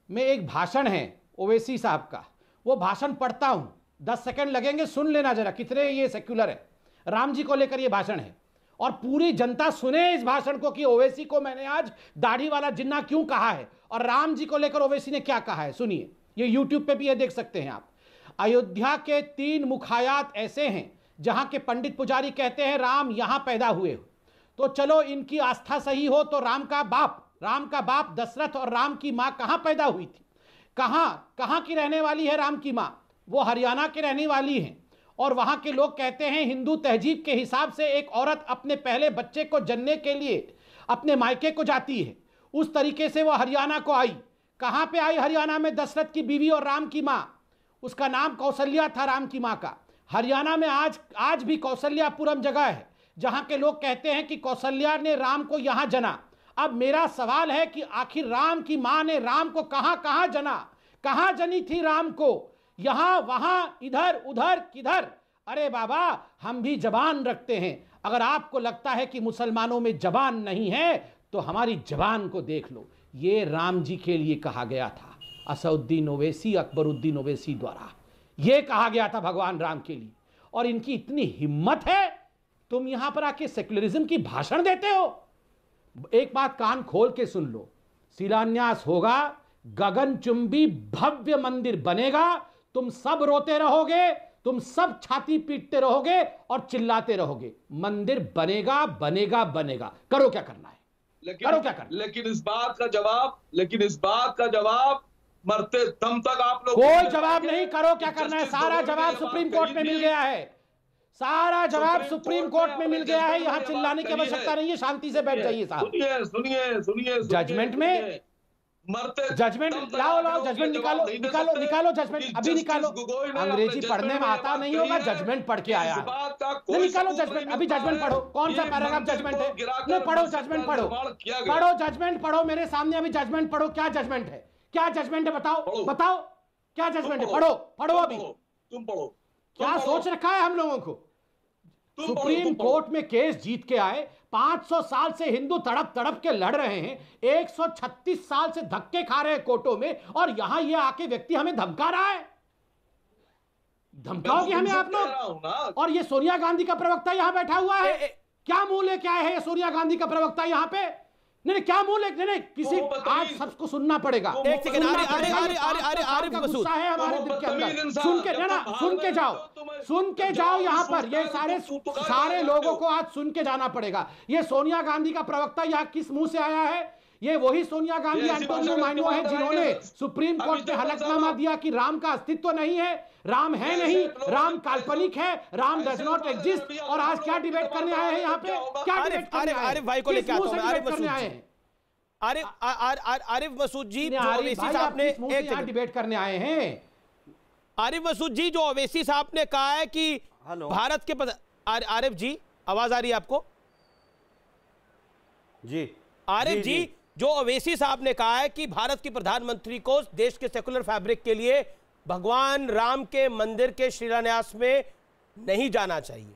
में एक भाषण है ओवैसी साहब का, वो भाषण पढ़ता हूं, 10 सेकंड लगेंगे, सुन लेना जरा कितने ये सेक्युलर है। राम जी को लेकर ये भाषण है और पूरी जनता सुने इस भाषण को कि ओवैसी को मैंने आज दाढ़ी वाला जिन्ना क्यों कहा है और राम जी को लेकर ओवैसी ने क्या कहा है। सुनिए, ये यूट्यूब पे भी ये देख सकते हैं आप। अयोध्या के 3 मुखायात ऐसे हैं जहां के पंडित पुजारी कहते हैं राम यहां पैदा हुए हो, तो चलो इनकी आस्था सही हो तो राम का बाप दशरथ और राम की मां कहां पैदा हुई थी? कहां की रहने वाली है राम की मां? वो हरियाणा की रहने वाली हैं और वहां के लोग कहते हैं हिंदू तहजीब के हिसाब से एक औरत अपने पहले बच्चे को जन्ने के लिए अपने मायके को जाती है, उस तरीके से वो हरियाणा को आई। कहां पे आई हरियाणा में? दशरथ की बीवी और राम की मां, उसका नाम कौशल्या था राम की मां का। हरियाणा में आज भी कौशल्यापुरम जगह है जहां के लोग कहते हैं कि कौशल्या ने राम को यहां जना। अब मेरा सवाल है कि आखिर राम की मां ने राम को कहां जना? कहां जनी थी राम को? यहां वहां इधर उधर किधर? अरे बाबा, हम भी जबान रखते हैं। अगर आपको लगता है कि मुसलमानों में जबान नहीं है तो हमारी जबान को देख लो। ये राम जी के लिए कहा गया था, असउद्दीन ओवैसी, अकबरुद्दीन ओवैसी द्वारा यह कहा गया था भगवान राम के लिए। और इनकी इतनी हिम्मत है, तुम यहां पर आके सेक्युलरिज्म की भाषण देते हो। एक बात कान खोल के सुन लो, शिलान्यास होगा, गगनचुंबी भव्य मंदिर बनेगा, तुम सब रोते रहोगे, तुम सब छाती पीटते रहोगे और चिल्लाते रहोगे। मंदिर बनेगा बनेगा बनेगा। करो क्या करना है, करो क्या करना। लेकिन इस बात का जवाब मरते दम तक आप लोग कोई जवाब नहीं। करो क्या करना है, सारा जवाब सुप्रीम कोर्ट में मिल गया है। सारा जवाब सुप्रीम कोर्ट में मिल गया है। यहां चिल्लाने की आवश्यकता नहीं है, शांति से बैठ जाइए साहब। सुनिए जजमेंट में जजमेंट लाओ, जजमेंट निकालो जजमेंट अभी निकालो। अंग्रेजी पढ़ने में आता नहीं होगा, जजमेंट पढ़ के आया है। निकालो जजमेंट, अभी जजमेंट पढ़ो। कौन सा पैराग्राफ जजमेंट है? नहीं, पढ़ो जजमेंट, पढ़ो जजमेंट, पढ़ो मेरे सामने अभी जजमेंट पढ़ो। क्या जजमेंट है, क्या जजमेंट है? बताओ क्या जजमेंट है? पढ़ो अभी। तुम पढ़ो। क्या सोच रखा है हम लोगों को? सुप्रीम कोर्ट में केस जीत के आए, 500 साल से हिंदू तड़प के लड़ रहे हैं, 136 साल से धक्के खा रहे हैं कोर्टों में, और यहां ये आके व्यक्ति हमें धमका रहा है। धमकाओगे हमें आप लोग? और ये सोनिया गांधी का प्रवक्ता यहाँ बैठा हुआ है, क्या मुंह लेके आए हैं ये सोनिया गांधी का प्रवक्ता यहाँ पे? नहीं क्या मुंह लेके, नहीं किसी, आज सबको सुनना पड़ेगा। एक सेकंड, आरिफ मसूद है हमारे दिल के अंदर, सुन के जाओ यहाँ पर, ये सारे लोगों को आज सुन के जाना पड़ेगा। ये सोनिया गांधी का प्रवक्ता यहाँ किस मुंह से आया है? ये वही सोनिया गांधी एंटोनियो माइनो है जिन्होंने सुप्रीम कोर्ट में हलफनामा दिया कि राम का अस्तित्व नहीं है, राम है नहीं, राम काल्पनिक है, राम डज नॉट एग्जिस्ट। और आज क्या डिबेट करने आए हैं यहाँ पे? क्या डिबेट करने आए हैं? आरिफ भाई को लेके आता हूं, आरिफ मसूद जी, जो ओवैसी साहब ने एक डिबेट करने आए हैं। आरिफ मसूद जी, जो ओवैसी साहब ने कहा है कि भारत के आरिफ जी, आवाज आ रही है आपको? जी आरिफ जी, जो ओवैसी साहब ने कहा है कि भारत की प्रधानमंत्री को देश के सेकुलर फैब्रिक के लिए भगवान राम के मंदिर के शिलान्यास में नहीं जाना चाहिए,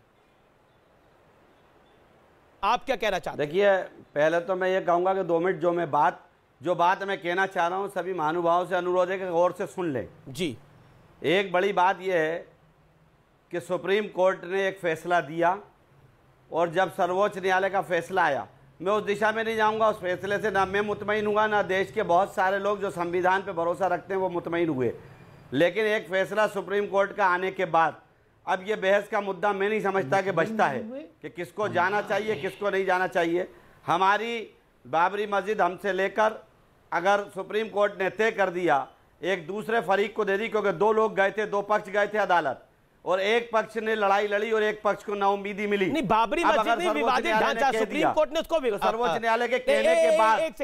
आप क्या कहना चाहते हैं? देखिए, पहले तो मैं ये कहूंगा कि 2 मिनट जो बात मैं कहना चाह रहा हूं, सभी महानुभावों से अनुरोध है कि गौर से सुन लें। जी, एक बड़ी बात यह है कि सुप्रीम कोर्ट ने एक फैसला दिया, और जब सर्वोच्च न्यायालय का फैसला आया, मैं उस दिशा में नहीं जाऊंगा। उस फैसले से ना मैं मुतमईन हुआ, ना देश के बहुत सारे लोग जो संविधान पे भरोसा रखते हैं वो मुतमईन हुए। लेकिन एक फैसला सुप्रीम कोर्ट का आने के बाद अब ये बहस का मुद्दा मैं नहीं समझता कि बचता है कि किसको जाना चाहिए, किसको नहीं जाना चाहिए। हमारी बाबरी मस्जिद हमसे लेकर अगर सुप्रीम कोर्ट ने तय कर दिया, एक दूसरे फरीक को दे दी, क्योंकि 2 लोग गए थे, 2 पक्ष गए थे अदालत, और एक पक्ष ने लड़ाई लड़ी और एक पक्ष को नाउमीदी मिली। नहीं, बाबरी मस्जिद में विवादित ढांचा, सुप्रीम कोर्ट ने उसको सर्वोच्च न्यायालय के कहने के बाद, एक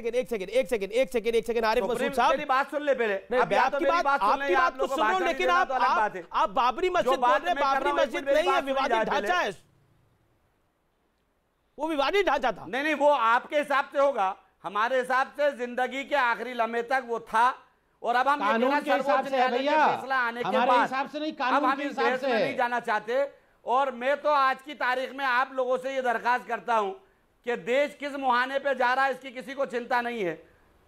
सेकंड आरिफ मसूद साहब, मेरी बात सुन ले पहले। आपकी बात तो सुनो, लेकिन आप बाबरी मस्जिद बोल रहे हैं, बाबरी मस्जिद नहीं है, विवादित ढांचा है, वो विवादित ढांचा था। नहीं, वो आपके हिसाब से होगा, हमारे हिसाब से जिंदगी के आखिरी लम्हे तक वो था, और अब हम कानून के हिसाब से है भैया, फैसला आने के हमारे बाद हिसाब से नहीं, कानून के हिसाब से नहीं जाना चाहते। और मैं तो आज की तारीख में आप लोगों से ये दरखास्त करता हूं कि देश किस मुहाने पे जा रहा है इसकी किसी को चिंता नहीं है,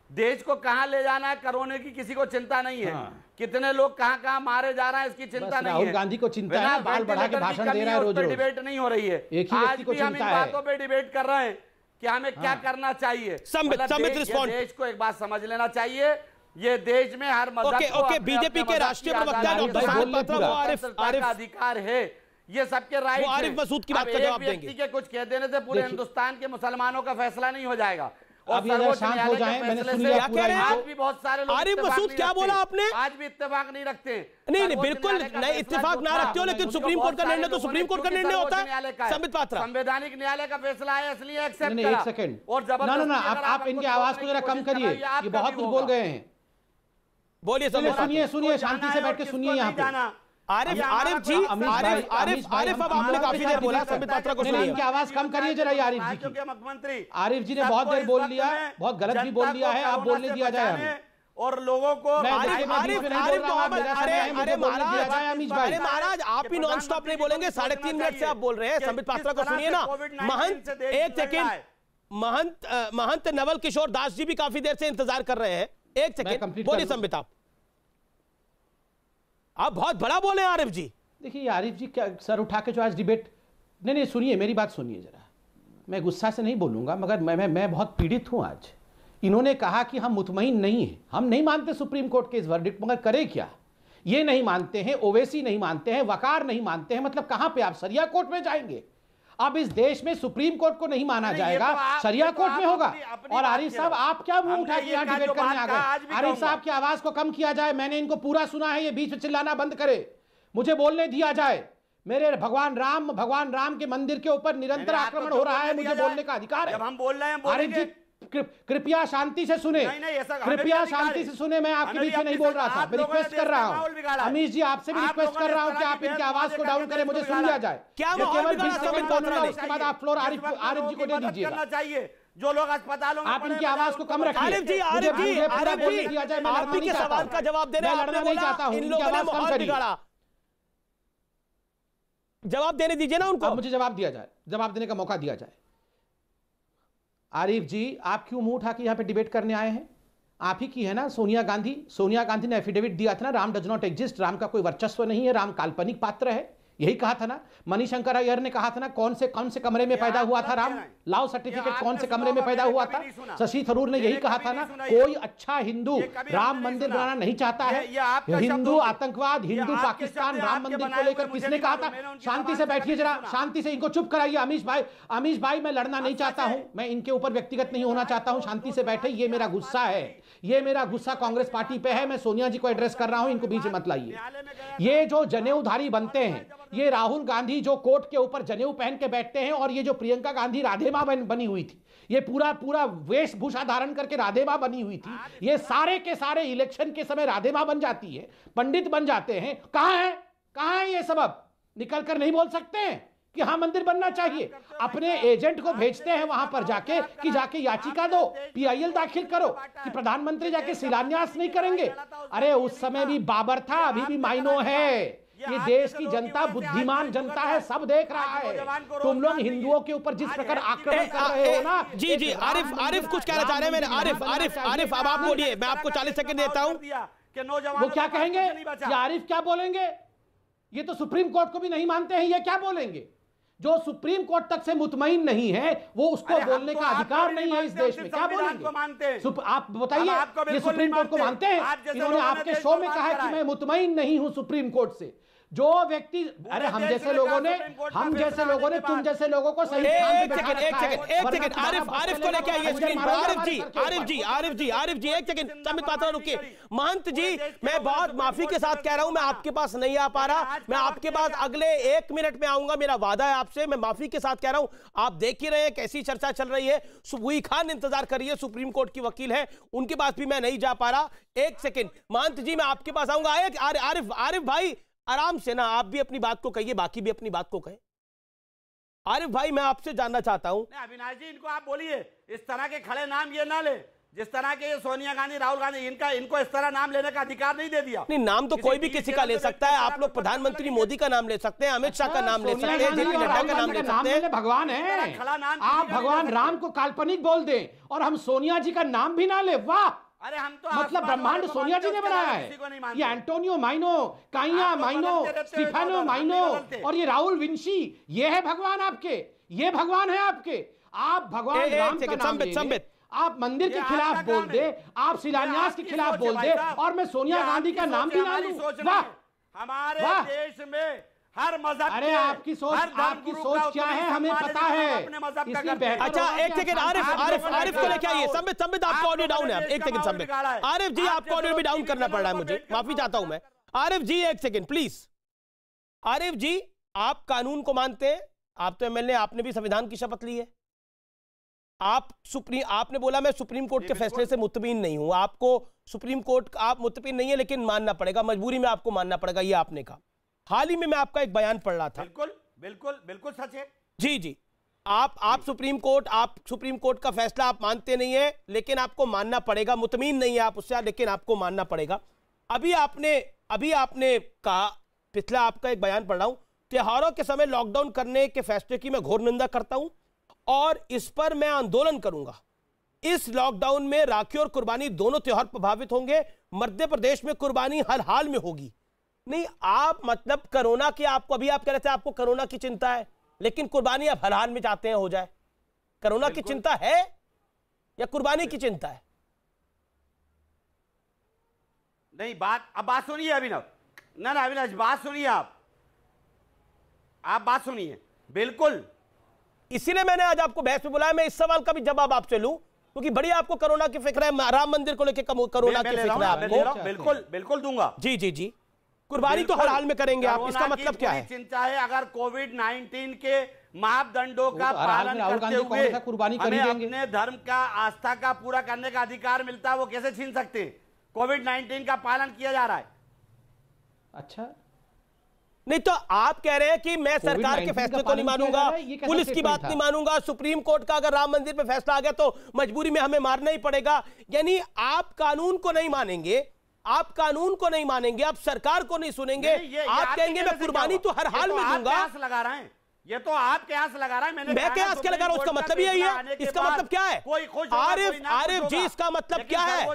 देश को कहां ले जाना है कोरोना की किसी को चिंता नहीं है, कितने लोग कहां कहां मारे जा रहे हैं इसकी चिंता नहीं है। राहुल गांधी को चिंता है, बाल बढ़ा के भाषण दे रहा है, रोज डिबेट नहीं हो रही है। आज भी हम इन बातों पर डिबेट कर रहे हैं कि हमें क्या करना चाहिए। देश को एक बात समझ लेना चाहिए, ये देश में हर मजहब बीजेपी के राष्ट्रीय प्रवक्ता डॉक्टर का अधिकार है, ये सबके राइट है। आरिफ मसूद की बात का जवाब देंगे। के कुछ कह देने से पूरे हिंदुस्तान के मुसलमानों का फैसला नहीं हो जाएगा। अब ये शांत हो जाएं, मैंने सुन लिया पूरा। आज भी बहुत सारे लोग आरिफ मसूद क्या बोला आपने? आज भी इत्तेफाक नहीं रखते। नहीं, बिल्कुल नहीं, इत्तेफाक ना रखते हो, लेकिन सुप्रीम कोर्ट का निर्णय तो सुप्रीम कोर्ट का निर्णय होता है। संबित पात्रा, संवैधानिक न्यायालय का फैसला है, इसलिए एक्सेप्ट करा। एक सेकंड, और जबरदस्ती आप इनकी आवाज को जरा कम करिए, ये बहुत कुछ बोल गए हैं। बोलिए, सुनिए, शांति से बैठ के सुनिए यहाँ पे। आरिफ जी, आरिफ अब आपने काफी देर बोला, संबित पात्रा को सुनिए। इनकी आवाज कम करिए जरा। आरिफ जी की, मुख्यमंत्री आरिफ जी ने बहुत देर बोल लिया, बहुत गलत भी बोल लिया है, आप बोलने दिया जाए हमें। और लोगों को अरे महाराज, आप ही नॉन स्टॉप नहीं बोलेंगे, 3.5 मिनट से आप बोल रहे हैं। संबित पात्रा को सुनिए ना। महंत, एक सेकेंड, महंत नवल किशोर दास जी भी काफी देर से इंतजार कर रहे हैं। एक सेकेंड, बोलिए संबित। आप बहुत बड़ा बोले आरिफ जी। देखिए आरिफ जी, क्या सर उठा के जो आज डिबेट, नहीं सुनिए, मेरी बात सुनिए जरा। मैं गुस्सा से नहीं बोलूंगा, मगर मैं बहुत पीड़ित हूं आज। इन्होंने कहा कि हम मुतमईन नहीं हैं, हम नहीं मानते सुप्रीम कोर्ट के इस वर्डिक्ट, मगर करे क्या? ये नहीं मानते हैं, ओवैसी नहीं मानते हैं, वकार नहीं मानते हैं, मतलब कहां पे आप सरिया कोर्ट में जाएंगे? अब इस देश में सुप्रीम कोर्ट को नहीं माना जाएगा, सरिया कोर्ट में होगा। और आरिफ साहब, आप क्या मुंह उठा के यहाँ डिबेट करने आ गए? आरिफ साहब की आवाज को कम किया जाए, मैंने इनको पूरा सुना है, ये बीच में चिल्लाना बंद करे, मुझे बोलने दिया जाए। मेरे भगवान राम के मंदिर के ऊपर निरंतर आक्रमण हो रहा है, मुझे बोलने का अधिकार है। जब हम बोल रहे हैं, आरिफ जी कृपया शांति से सुने, कृपया शांति से सुने। मैं आपके बीच में नहीं बोल रहा था, मैं रिक्वेस्ट कर रहा हूँ। अमीश जी, आपसे भी रिक्वेस्ट कर रहा हूँ कि आप इनकी आवाज को डाउन करें, मुझे सुन लिया जाए। केवल 20 सेकंड बोलूंगा, उसके बाद आप फ्लोर आरिफ जी को दे दीजिएगा। जो लोग अस्पतालों में आप इनकी आवाज को कम रखिए। आरिफ जी, आरपी के सवाल का जवाब दे रहे हैं, लड़ना नहीं चाहता हूँ, इन लोगों ने माहौल बिगाड़ा। जवाब देने दीजिए ना उनको। मुझे जवाब दिया जाए, जवाब देने का मौका दिया जाए। आरिफ जी, आप क्यों मुंह उठा के यहाँ पे डिबेट करने आए हैं? आप ही की है ना सोनिया गांधी ने एफिडेविट दिया था ना, Ram does not exist, Ram का कोई वर्चस्व नहीं है, राम काल्पनिक पात्र है, यही कहा था ना। मणिशंकर अय्यर ने कहा था ना, कौन से कमरे में पैदा हुआ था राम, लाओ सर्टिफिकेट, कौन से कमरे में पैदा हुआ था। शशि थरूर ने यही कहा था ना, कोई अच्छा हिंदू राम मंदिर बनाना नहीं चाहता है। हिंदू आतंकवाद, हिंदू पाकिस्तान, राम मंदिर को लेकर किसने कहा था? शांति से बैठिए जरा, शांति से, इनको चुप कराइए। अमीश भाई मैं लड़ना नहीं चाहता हूं, मैं इनके ऊपर व्यक्तिगत नहीं होना चाहता हूं, शांति से बैठे। ये मेरा गुस्सा है, ये मेरा गुस्सा कांग्रेस पार्टी पे है, मैं सोनिया जी को एड्रेस कर रहा हूं, इनको बीच में मत लाइए। ये जो जनेऊधारी बनते हैं, ये राहुल गांधी जो कोर्ट के ऊपर जनेऊ पहन के बैठते हैं, और ये जो प्रियंका गांधी राधे मां बनी हुई थी, ये पूरा वेशभूषा धारण करके राधे मां बनी हुई थी, ये सारे के सारे इलेक्शन के समय राधे मां बन जाती है, पंडित बन जाते हैं। कहां है ये सबब? निकल कर नहीं बोल सकते हैं कि हाँ मंदिर बनना चाहिए? अपने एजेंट को भेजते हैं वहां पर जाके कि जाके याचिका दो, PIL दाखिल करो कि प्रधानमंत्री जाके शिलान्यास नहीं करेंगे। अरे उस समय भी बाबर था, अभी भी मायनो है। ये देश की जनता बुद्धिमान जनता है, सब देख रहा है। तुम लोग हिंदुओं के ऊपर जिस प्रकार आक्रमण कर रहे हो ना। जी आरिफ कुछ कहना चाह रहे हैं। मैंने आरिफ अब आप बोलिए, मैं आपको 40 सेकंड देता हूं। वो क्या कहेंगे? ये आरिफ क्या बोलेंगे? ये तो सुप्रीम कोर्ट को भी नहीं मानते हैं, ये क्या बोलेंगे? जो सुप्रीम कोर्ट तक से मुतमईन नहीं है, वो उसको बोलने का अधिकार नहीं है इस देश में। क्या बोलेंगे? आप बताइए, ये सुप्रीम कोर्ट को मानते हैं? इन्होंने आपके शो में कहा है कि मैं मुतमईन नहीं हूं सुप्रीम कोर्ट से। जो व्यक्ति, अरे हम जैसे लोगों ने तुम जैसे लोगों को सही एक सेकंड आरिफ को लेके आइए स्क्रीन पर। आरिफ जी एक सेकंड, संबित पात्रा रुकिए। महंत जी, मैं बहुत माफी के साथ कह रहा हूं, मैं आपके पास नहीं आ पा रहा, मैं आपके पास अगले 1 मिनट में आऊंगा, मेरा वादा है आपसे। मैं माफी के साथ कह रहा हूं, आप देख ही रहे हैं कैसी चर्चा चल रही है। सुबुई खान इंतजार करिए, सुप्रीम कोर्ट की वकील है, उनके पास भी मैं नहीं जा पा रहा। एक सेकंड महंत जी, मैं आपके पास आऊंगा। आरिफ भाई आराम से ना, आप भी अपनी बात को कहिए, बाकी भी अपनी बात को कहें। आरिफ भाई, मैं आपसे जानना चाहता हूं। अविनाश जी, इनको आप बोलिए, इस तरह के खड़े नाम ये ना ले, जिस तरह के सोनिया गांधी, राहुल गांधी, इनको इस तरह नाम लेने का अधिकार नहीं दे दिया। नहीं, नाम तो कोई भी किसी का ले सकता है। आप लोग प्रधानमंत्री मोदी का नाम ले सकते हैं, अमित शाह का नाम ले सकते हैं, JP नड्डा का नाम ले सकते हैं। भगवान है, आप भगवान राम को काल्पनिक बोल दें और हम सोनिया जी का नाम भी ना ले, वाह। अरे हम तो मतलब ब्रह्मांड सोनिया जी ने बनाया है। ये एंटोनियो माइनो, काइया माइनो, स्टीफानो माइनो और ये राहुल विंशी, ये है भगवान आपके, ये भगवान है आपके। आप भगवान राम का नाम ले, आप मंदिर के खिलाफ बोल दे, आप शिलान्यास के खिलाफ बोल दे, और मैं सोनिया गांधी का नाम भी ना लूं। वाह, हमारे देश में हर मजहब, अरे आपकी सोच क्या है हमें पता है। अच्छा एक सेकंड, आरिफ को लेके आइए। संबित आपका ऑडियो डाउन है। एक सेकंड संबित, आरिफ जी आपका ऑडियो भी डाउन करना पड़ रहा है मुझे, माफी चाहता हूं मैं। आरिफ जी एक सेकंड प्लीज। आरिफ जी, आप कानून को मानते हैं, आप तो MLA, आपने भी संविधान की शपथ ली है। आपने बोला मैं सुप्रीम कोर्ट के फैसले से मुतमिन नहीं हूं। आपको सुप्रीम कोर्ट आप मुतमिन नहीं है, लेकिन मानना पड़ेगा, मजबूरी में आपको मानना पड़ेगा, ये आपने कहा। हाल ही में मैं आपका एक बयान पढ़ रहा था। बिल्कुल सच है। जी आप सुप्रीम कोर्ट का फैसला आप मानते नहीं है, लेकिन आपको मानना पड़ेगा, मुतमीन नहीं है आप उससे, लेकिन आपको मानना पड़ेगा। अभी आपने कहा, पिछला आपका एक बयान पढ़ रहा हूं, त्योहारों के समय लॉकडाउन करने के फैसले की मैं घोर निंदा करता हूं और इस पर मैं आंदोलन करूंगा। इस लॉकडाउन में राखी और कुर्बानी दोनों त्योहार प्रभावित होंगे। मध्य प्रदेश में कुर्बानी हर हाल में होगी। नहीं, आप मतलब कोरोना की, आपको अभी आप कह रहे थे आपको कोरोना की चिंता है, लेकिन कुर्बानी आप हर हाल में चाहते हैं हो जाए। कोरोना की चिंता है या कुर्बानी की चिंता है? नहीं, अब बात सुनिए अभिनव। ना अविनाश, बात सुनिए, आप बात सुनिए। बिल्कुल, इसीलिए मैंने आज आपको बहस में बुलाया। मैं इस सवाल का भी जवाब आपसे लूं, क्योंकि बड़ी आपको कोरोना की फिक्र है, राम मंदिर को लेकर कोरोना की फिक्र है आपको। बिल्कुल दूंगा। जी कुर्बानी तो हर हाल में करेंगे आप, इसका मतलब क्या है? चिंता है, अगर कोविड-19 के मापदंडों का पालन करते हुए हमें अपने धर्म का, आस्था का पूरा करने का अधिकार मिलता है, वो कैसे छीन सकते हैं? कोविड-19 का पालन किया जा रहा है। अच्छा, नहीं तो आप कह रहे हैं कि मैं सरकार के फैसले को नहीं मानूंगा, पुलिस की बात नहीं मानूंगा, सुप्रीम कोर्ट का अगर राम मंदिर पे फैसला आ गया तो मजबूरी में हमें मारना ही पड़ेगा। यानी आप कानून को नहीं मानेंगे, आप सरकार को नहीं सुनेंगे, आप कहेंगे मैं कुर्बानी तो हर हाल में दूंगा। लगा रहे हैं, ये तो आप कयास लगा रहा है। मैं कयास क्या लगा रहा हूं? उसका मतलब यही है। इसका मतलब क्या है? आरिफ जी, इसका मतलब क्या है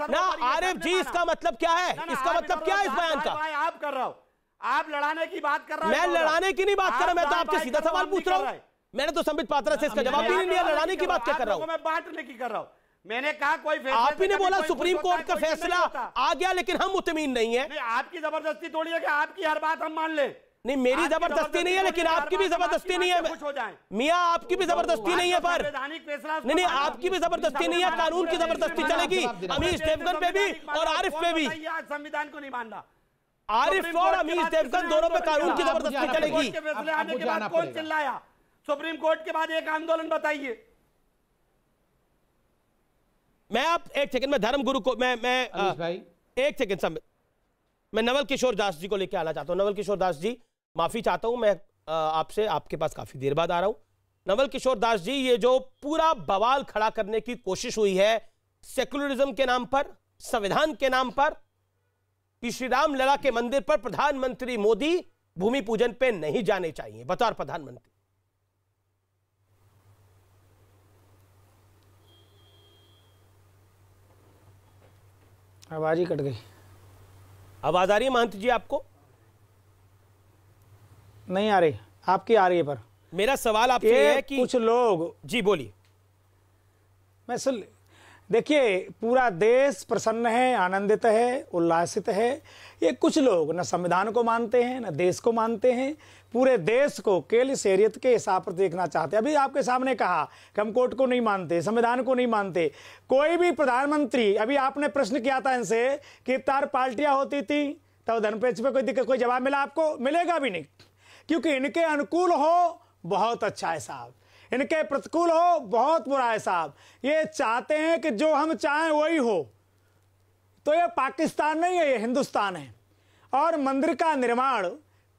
ना? आरिफ जी, इसका मतलब क्या है? इसका मतलब क्या है इस बयान का? आप कर रहा हो, आप लड़ाने की बात कर रहा हूं। मैं लड़ाने की नहीं बात कर रहा, मैं तो आपसे सीधा सवाल पूछ रहा हूं। मैंने तो संबित पात्रा से इसका जवाब भी नहीं लिया। लड़ाने की बात क्या कर रहा हूं? मैं बांटने की कर रहा हूं। मैंने कहा कोई फैसला, आप ही ने बोला सुप्रीम कोर्ट का फैसला आ गया लेकिन हम मुतमीन नहीं है। आपकी जबरदस्ती थोड़ी है कि आपकी हर बात हम मान ले। नहीं, मेरी जबरदस्ती नहीं है, लेकिन आपकी भी जबरदस्ती नहीं है मियां, आपकी भी जबरदस्ती नहीं है। पर नहीं, आपकी भी जबरदस्ती नहीं है, कानून की जबरदस्ती चलेगी अमीश देवगन पे भी और आरिफ पे भी। संविधान को नहीं मानना। आरिफ और अमीश देवगन दोनों पे कानून की जबरदस्ती चलेगी। फैसले आने के बाद कौन चिल्लाया? सुप्रीम कोर्ट के बाद एक आंदोलन बताइए। मैं आप एक सेकंड में धर्मगुरु को मैं एक सेकंड समय मैं नवल किशोर दास जी को लेकर आना चाहता हूं। नवल किशोर दास जी, माफी चाहता हूं, मैं आपसे आपके पास काफी देर बाद आ रहा हूं। नवल किशोर दास जी, ये जो पूरा बवाल खड़ा करने की कोशिश हुई है सेकुलरिज्म के नाम पर, संविधान के नाम पर, कि श्री राम लला के मंदिर पर प्रधानमंत्री मोदी भूमि पूजन पे नहीं जाने चाहिए बतौर प्रधानमंत्री। आवाज ही कट गई। आवाज आ रही है महंत जी आपको? नहीं आ रही, आपकी आ रही है। पर मेरा सवाल आपसे है कि कुछ लोग, जी बोलिए। मैं सुन, देखिए पूरा देश प्रसन्न है, आनंदित है, उल्लासित है। ये कुछ लोग न संविधान को मानते हैं, न देश को मानते हैं, पूरे देश को केवल शरीयत के हिसाब पर देखना चाहते हैं। अभी आपके सामने कहा कि हम कोर्ट को नहीं मानते, संविधान को नहीं मानते। कोई भी प्रधानमंत्री, अभी आपने प्रश्न किया था इनसे कि 4 पार्टियां होती थी तब धर्मपेच पे कोई दिक्कत, कोई जवाब मिला आपको? मिलेगा भी नहीं, क्योंकि इनके अनुकूल हो बहुत अच्छा है साहब, इनके प्रतिकूल हो बहुत बुरा है साहब। ये चाहते हैं कि जो हम चाहें वही हो। तो ये पाकिस्तान नहीं है, ये हिंदुस्तान है। और मंदिर का निर्माण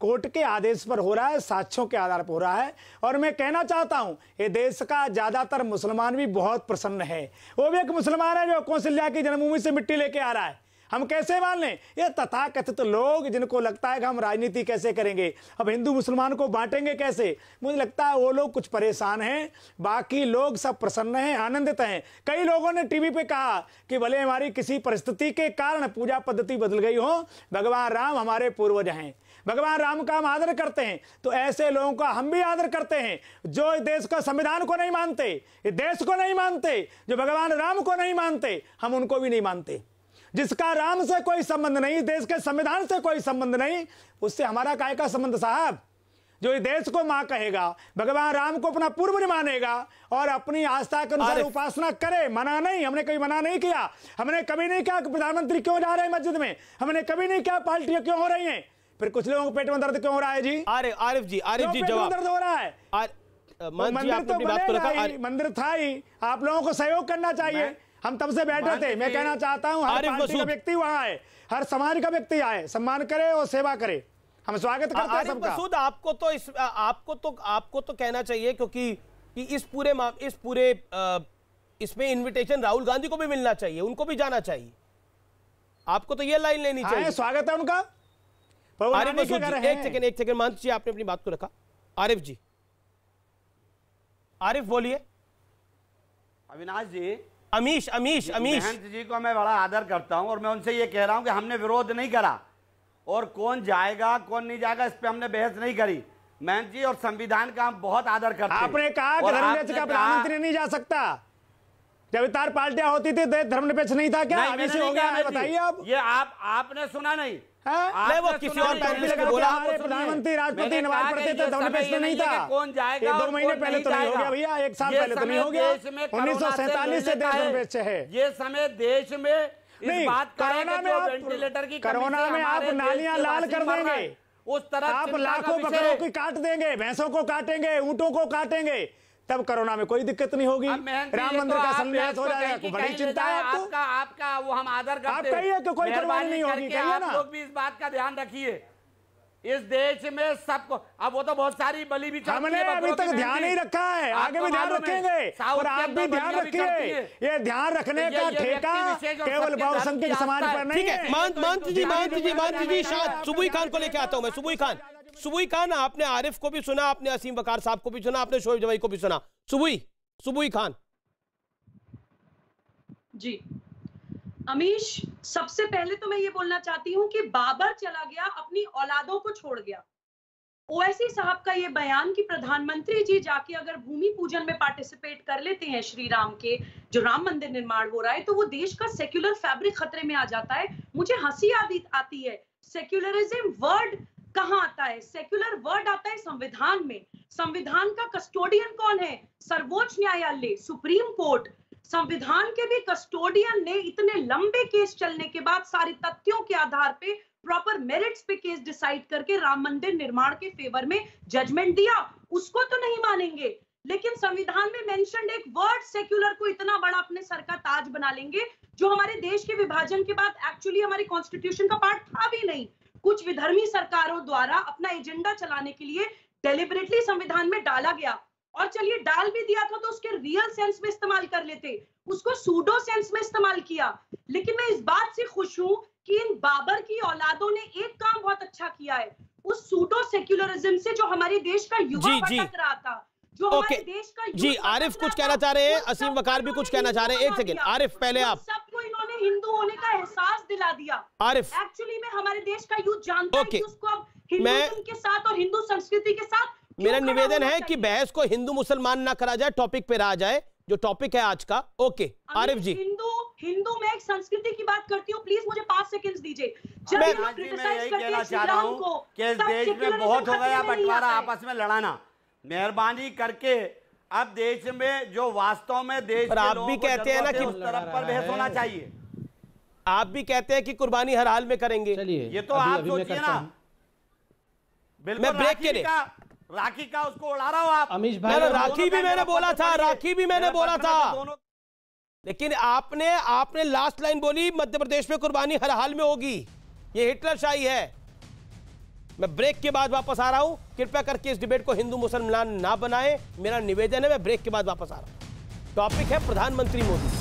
कोर्ट के आदेश पर हो रहा है, साक्ष्यों के आधार पर हो रहा है। और मैं कहना चाहता हूं, ये देश का ज्यादातर मुसलमान भी बहुत प्रसन्न है। वो भी एक मुसलमान है जो कौशल्या की जन्मभूमि से मिट्टी लेके आ रहा है। हम कैसे मान लें? ये तथाकथित लोग जिनको लगता है कि हम राजनीति कैसे करेंगे, अब हिंदू मुसलमान को बांटेंगे कैसे, मुझे लगता है वो लोग कुछ परेशान हैं। बाकी लोग सब प्रसन्न हैं, आनंदित हैं। कई लोगों ने टीवी पे कहा कि भले हमारी किसी परिस्थिति के कारण पूजा पद्धति बदल गई हो, भगवान राम हमारे पूर्वज हैं, भगवान राम का हम आदर करते हैं। तो ऐसे लोगों का हम भी आदर करते हैं जो देश का संविधान को नहीं मानते, देश को नहीं मानते, जो भगवान राम को नहीं मानते, हम उनको भी नहीं मानते। जिसका राम से कोई संबंध नहीं, देश के संविधान से कोई संबंध नहीं, उससे हमारा काय का संबंध साहब? जो देश को मां कहेगा, भगवान राम को अपना पूर्व मानेगा और अपनी आस्था के अनुसार उपासना करे, मना नहीं, हमने कभी मना नहीं किया। हमने कभी नहीं कहा कि प्रधानमंत्री क्यों जा रहे हैं मस्जिद में, हमने कभी नहीं कहा पार्टियां क्यों हो रही हैं। फिर कुछ लोगों को पेट में दर्द क्यों हो रहा है जी? आरिफ जी जवाब। दर्द हो रहा है, मंदिर था ही, आप लोगों को सहयोग करना चाहिए। हम तब से बैठे थे। मैं कहना चाहता हूं, हर पार्टी का व्यक्ति वहां है, हर समाज का व्यक्ति आए, सम्मान करे और सेवा करे। हम स्वागत करते हैं सबका। मसूद, आपको तो कहना चाहिए, क्योंकि इसमें इनविटेशन राहुल गांधी को भी मिलना चाहिए, उनको भी जाना चाहिए। आपको तो ये लाइन लेनी चाहिए। स्वागत है उनका। आरिफ मसूद जी, एक सेकंड महंत जी, आपने अपनी बात को रखा। आरिफ जी, आरिफ बोलिए। अविनाश जी, अमीश महंत जी को मैं बड़ा आदर करता हूं और मैं उनसे ये कह रहा हूं कि हमने विरोध नहीं करा, और कौन जाएगा कौन नहीं जाएगा इस पे हमने बहस नहीं करी। महंत जी और संविधान का हम बहुत आदर करते हैं। आपने कहा कि धर्मनिरपेक्ष का प्रधानमंत्री नहीं जा सकता, जब 4 पार्टियां होती थी धर्मनिरपेक्ष नहीं था क्या? अभी से हो गया, बताइए आप। ये आपने सुना नहीं? वो किसी और पैनलिस्ट ने बोला, प्रधानमंत्री राष्ट्रपति नमाज पढ़ते थे, धर्मनिरपेक्ष नहीं था। कौन जाएगा? 2 महीने पहले तो नहीं हो गया भैया, 1 साल पहले तो नहीं हो गया। 1947 से देश धर्मनिरपेक्ष है। ये समय देश में इस बात का वेंटिलेटर की कोरोना में आप नालियां लाल कर देंगे, उस तरह आप लाखों बकरों की काट देंगे, भैंसों को काटेंगे, ऊंटों को काटेंगे, तब कोरोना में कोई दिक्कत नहीं होगी। राम मंदिर का शिलान्यास हो जाएगा, बड़ी चिंता है आपको। आपका वो हम आदर करते हैं। आप कहिए कि कोई कुर्बानी नहीं होगी, कहिए ना। आप लोग भी इस बात का ध्यान रखिए। इस देश में सबको, अब वो तो बहुत सारी बली भी हमने अभी तक ध्यान नहीं रखा है, आगे भी ध्यान रखेंगे, और आप भी ध्यान रखिए। ये ध्यान रखने का ठेका केवल बहुसंख्यक समाज पर नहीं है। मान जी, सुबुई खान को लेके आता हूं मैं। सुबुई खान, सुबुई खान, आपने आरिफ को भी सुना, आपने असीम वकार साहब को भी सुना, आपने शोएब जवाई को भी सुना। सुबुई खान जी। अमीश, सबसे पहले तो मैं ये बोलना चाहती हूँ कि बाबर चला गया, अपनी औलादों को छोड़ गया। ओवैसी साहब का ये बयान कि प्रधानमंत्री जी जाके अगर भूमि पूजन में पार्टिसिपेट कर लेते हैं श्री राम के, जो राम मंदिर निर्माण हो रहा है, तो वो देश का सेक्युलर फैब्रिक खतरे में आ जाता है। मुझे हंसी आती है। सेक्युलरिज्म वर्ड कहाँ आता है? सेक्युलर वर्ड आता है संविधान में। संविधान का कस्टोडियन कौन है? सर्वोच्च न्यायालय, सुप्रीम कोर्ट। संविधान के भी कस्टोडियन ने इतने लंबे केस चलने के बाद सारे तथ्यों के आधार पे प्रॉपर मेरिट्स पे केस डिसाइड करके राम मंदिर निर्माण के फेवर में जजमेंट दिया। उसको तो नहीं मानेंगे, लेकिन संविधान में मेंशन्ड एक वर्ड सेक्युलर को इतना बड़ा अपने सर का ताज बना लेंगे, जो हमारे देश के विभाजन के बाद एक्चुअली हमारे कॉन्स्टिट्यूशन का पार्ट था भी नहीं। कुछ विधर्मी सरकारों द्वारा अपना एजेंडा चलाने के लिए डेलिबरेटली संविधान में डाला गया। और चलिए डाल भी दिया था तो उसके रियल सेंस में इस्तेमाल कर लेते, उसको सूडो सेंस में इस्तेमाल किया। लेकिन मैं इस बात से खुश हूं कि इन बाबर की औलादों ने एक काम बहुत अच्छा किया है। उस सूडो सेक्युलरिज्म से जो हमारे देश का युवा भटक रहा था, जो हमारे देश का जी, आरिफ कुछ कहना चाह रहे हैं, असीम वकार भी कुछ कहना चाह रहे हैं। एक सेकंड आरिफ, पहले आप। सबको इन्होंने हिंदू होने का एहसास दिला दिया। आरिफ, एक्चुअली में हमारे देश का यूथ जानता है कि उसको अब हिंदुइज्म के साथ और हिंदू संस्कृति के साथ मेरा निवेदन है कि बहस को हिंदू मुसलमान ना करा जाए, टॉपिक पे रहा जाए, जो टॉपिक है आज का। ओके आरिफ जी। हिंदू में एक संस्कृति की बात करती हूँ, प्लीज मुझे 5 सेकंड्स दीजिए। जब मैं यही कहना चाह रहा हूँ कि इस देश में बहुत हो गया बंटवारा, आपस में लड़ाना। मेहरबानी करके अब देश में जो वास्तव में देश के आप भी कहते हैं ना कि उस तरफ पर बहस होना चाहिए। आप भी कहते हैं कि कुर्बानी हर हाल में करेंगे। ये तो आप सोचिए ना। बिल्कुल, मैं ब्रेक के लिए राखी का उसको उड़ा रहा हूं आप। अमीश भाई, राखी भी मैंने बोला था, राखी भी मैंने बोला था, लेकिन आपने लास्ट लाइन बोली मध्य प्रदेश में कुर्बानी हर हाल में होगी। ये हिटलरशाही है। मैं ब्रेक के बाद वापस आ रहा हूं। कृपया करके इस डिबेट को हिंदू मुसलमान ना बनाएं, मेरा निवेदन है। मैं ब्रेक के बाद वापस आ रहा हूं। टॉपिक है प्रधानमंत्री मोदी।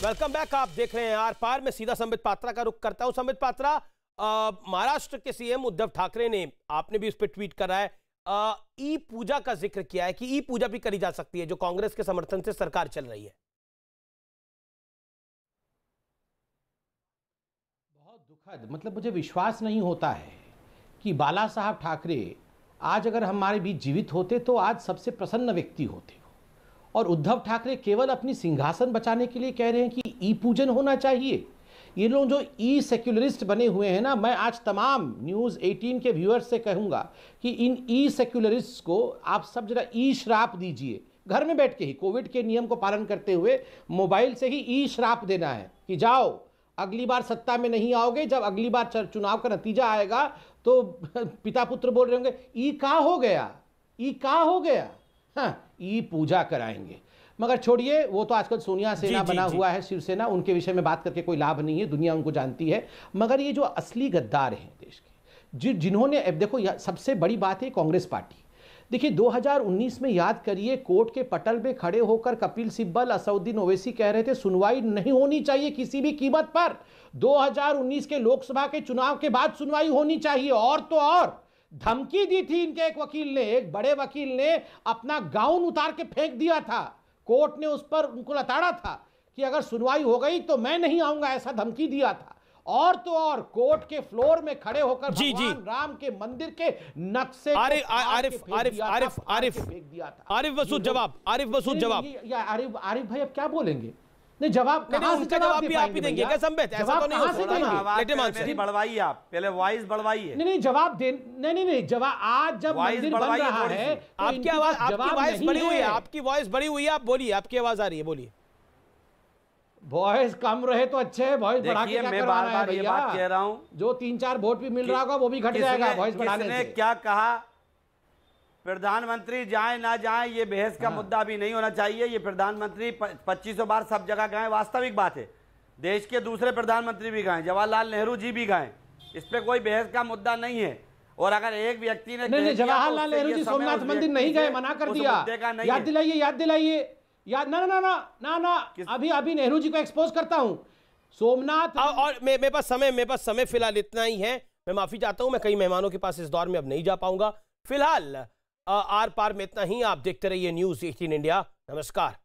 Welcome back. आप देख रहे हैं आर पार। मैं सीधा संबित पात्रा का रुख करता हूं। संबित पात्रा, महाराष्ट्र के सीएम उद्धव ठाकरे ने, आपने भी उस पर ट्वीट करा है, ई पूजा का जिक्र किया है कि ई पूजा भी करी जा सकती है, जो कांग्रेस के समर्थन से सरकार चल रही है। बहुत दुखद, मतलब मुझे विश्वास नहीं होता है कि बाला साहब ठाकरे आज अगर हमारे बीच जीवित होते तो आज सबसे प्रसन्न व्यक्ति होते, और उद्धव ठाकरे केवल अपनी सिंहासन बचाने के लिए कह रहे हैं कि ई पूजन होना चाहिए। ये लोग जो ई सेक्युलरिस्ट बने हुए हैं ना, मैं आज तमाम न्यूज़ 18 के व्यूअर्स से कहूँगा कि इन ई सेक्युलरिस्ट को आप सब जरा ई श्राप दीजिए। घर में बैठ के ही कोविड के नियम को पालन करते हुए मोबाइल से ही ई श्राप देना है कि जाओ अगली बार सत्ता में नहीं आओगे। जब अगली बार चुनाव का नतीजा आएगा तो पिता पुत्र बोल रहे होंगे ई का हो गया, ई का हो गया। हाँ, ई पूजा कराएंगे। मगर छोड़िए, वो तो आजकल सोनिया सेना बना हुआ है, शिवसेना, उनके विषय में बात करके कोई लाभ नहीं है, दुनिया उनको जानती है। मगर ये जो असली गद्दार हैं देश के, जिन्होंने, अब देखो सबसे बड़ी बात है कांग्रेस पार्टी। देखिए 2019 में याद करिए, कोर्ट के पटल में खड़े होकर कपिल सिब्बल, असदुद्दीन ओवैसी कह रहे थे सुनवाई नहीं होनी चाहिए किसी भी कीमत पर। 2019 के लोकसभा के चुनाव के बाद सुनवाई होनी चाहिए। और तो और धमकी दी थी इनके एक वकील ने, एक बड़े वकील ने अपना गाउन उतार के फेंक दिया था। कोर्ट ने उस पर उनको लताड़ा था कि अगर सुनवाई हो गई तो मैं नहीं आऊंगा, ऐसा धमकी दिया था। और तो और कोर्ट के फ्लोर में खड़े होकर भगवान राम के मंदिर के नक्शे आरिफ मसूद जवाब। आरिफ भाई अब क्या बोलेंगे? नहीं, जवाब उनका जवाब भी आप ही देंगे क्या संबित? ऐसा तो नहीं हो सकता। बढ़वाइए आप पहले, वॉइस बढ़वाइए। नहीं जवाब दे, नहीं जवाब। आज जब मंदिर बन रहा है, आपकी आवाज, आपकी वॉइस बड़ी हुई है, आपकी वॉइस बड़ी हुई है, आप बोलिए, आपकी आवाज आ रही है, बोलिए। वॉइस कम रहे तो अच्छे है, वॉइस बढ़ा के क्या करवाना है भैया? बात कह रहा हूं, जो 3-4 वोट भी मिल रहा होगा वो भी घट जाएगा वॉइस बढ़ाने से। क्या कहा? प्रधानमंत्री जाए ना जाए ये बहस का मुद्दा भी नहीं होना चाहिए। ये प्रधानमंत्री 2500 बार सब जगह गए, वास्तविक बात है। देश के दूसरे प्रधानमंत्री भी गए, जवाहरलाल नेहरू जी भी गए, इस पे कोई बहस का मुद्दा नहीं है। और अगर एक व्यक्ति ने जवाहरलाल नेहरू जी सोमनाथ मंदिर नहीं गए, मना कर दिया। याद दिलाइए या ना ना ना ना ना अभी नेहरू जी को एक्सपोज करता हूं। सोमनाथ और मेरे पास समय फिलहाल इतना ही है। मैं माफी चाहता हूं, मैं कई मेहमानों के पास इस दौर में अब नहीं जा पाऊंगा। फिलहाल आर पार में इतना ही। आप देखते रहिए न्यूज़ 18 इंडिया। नमस्कार।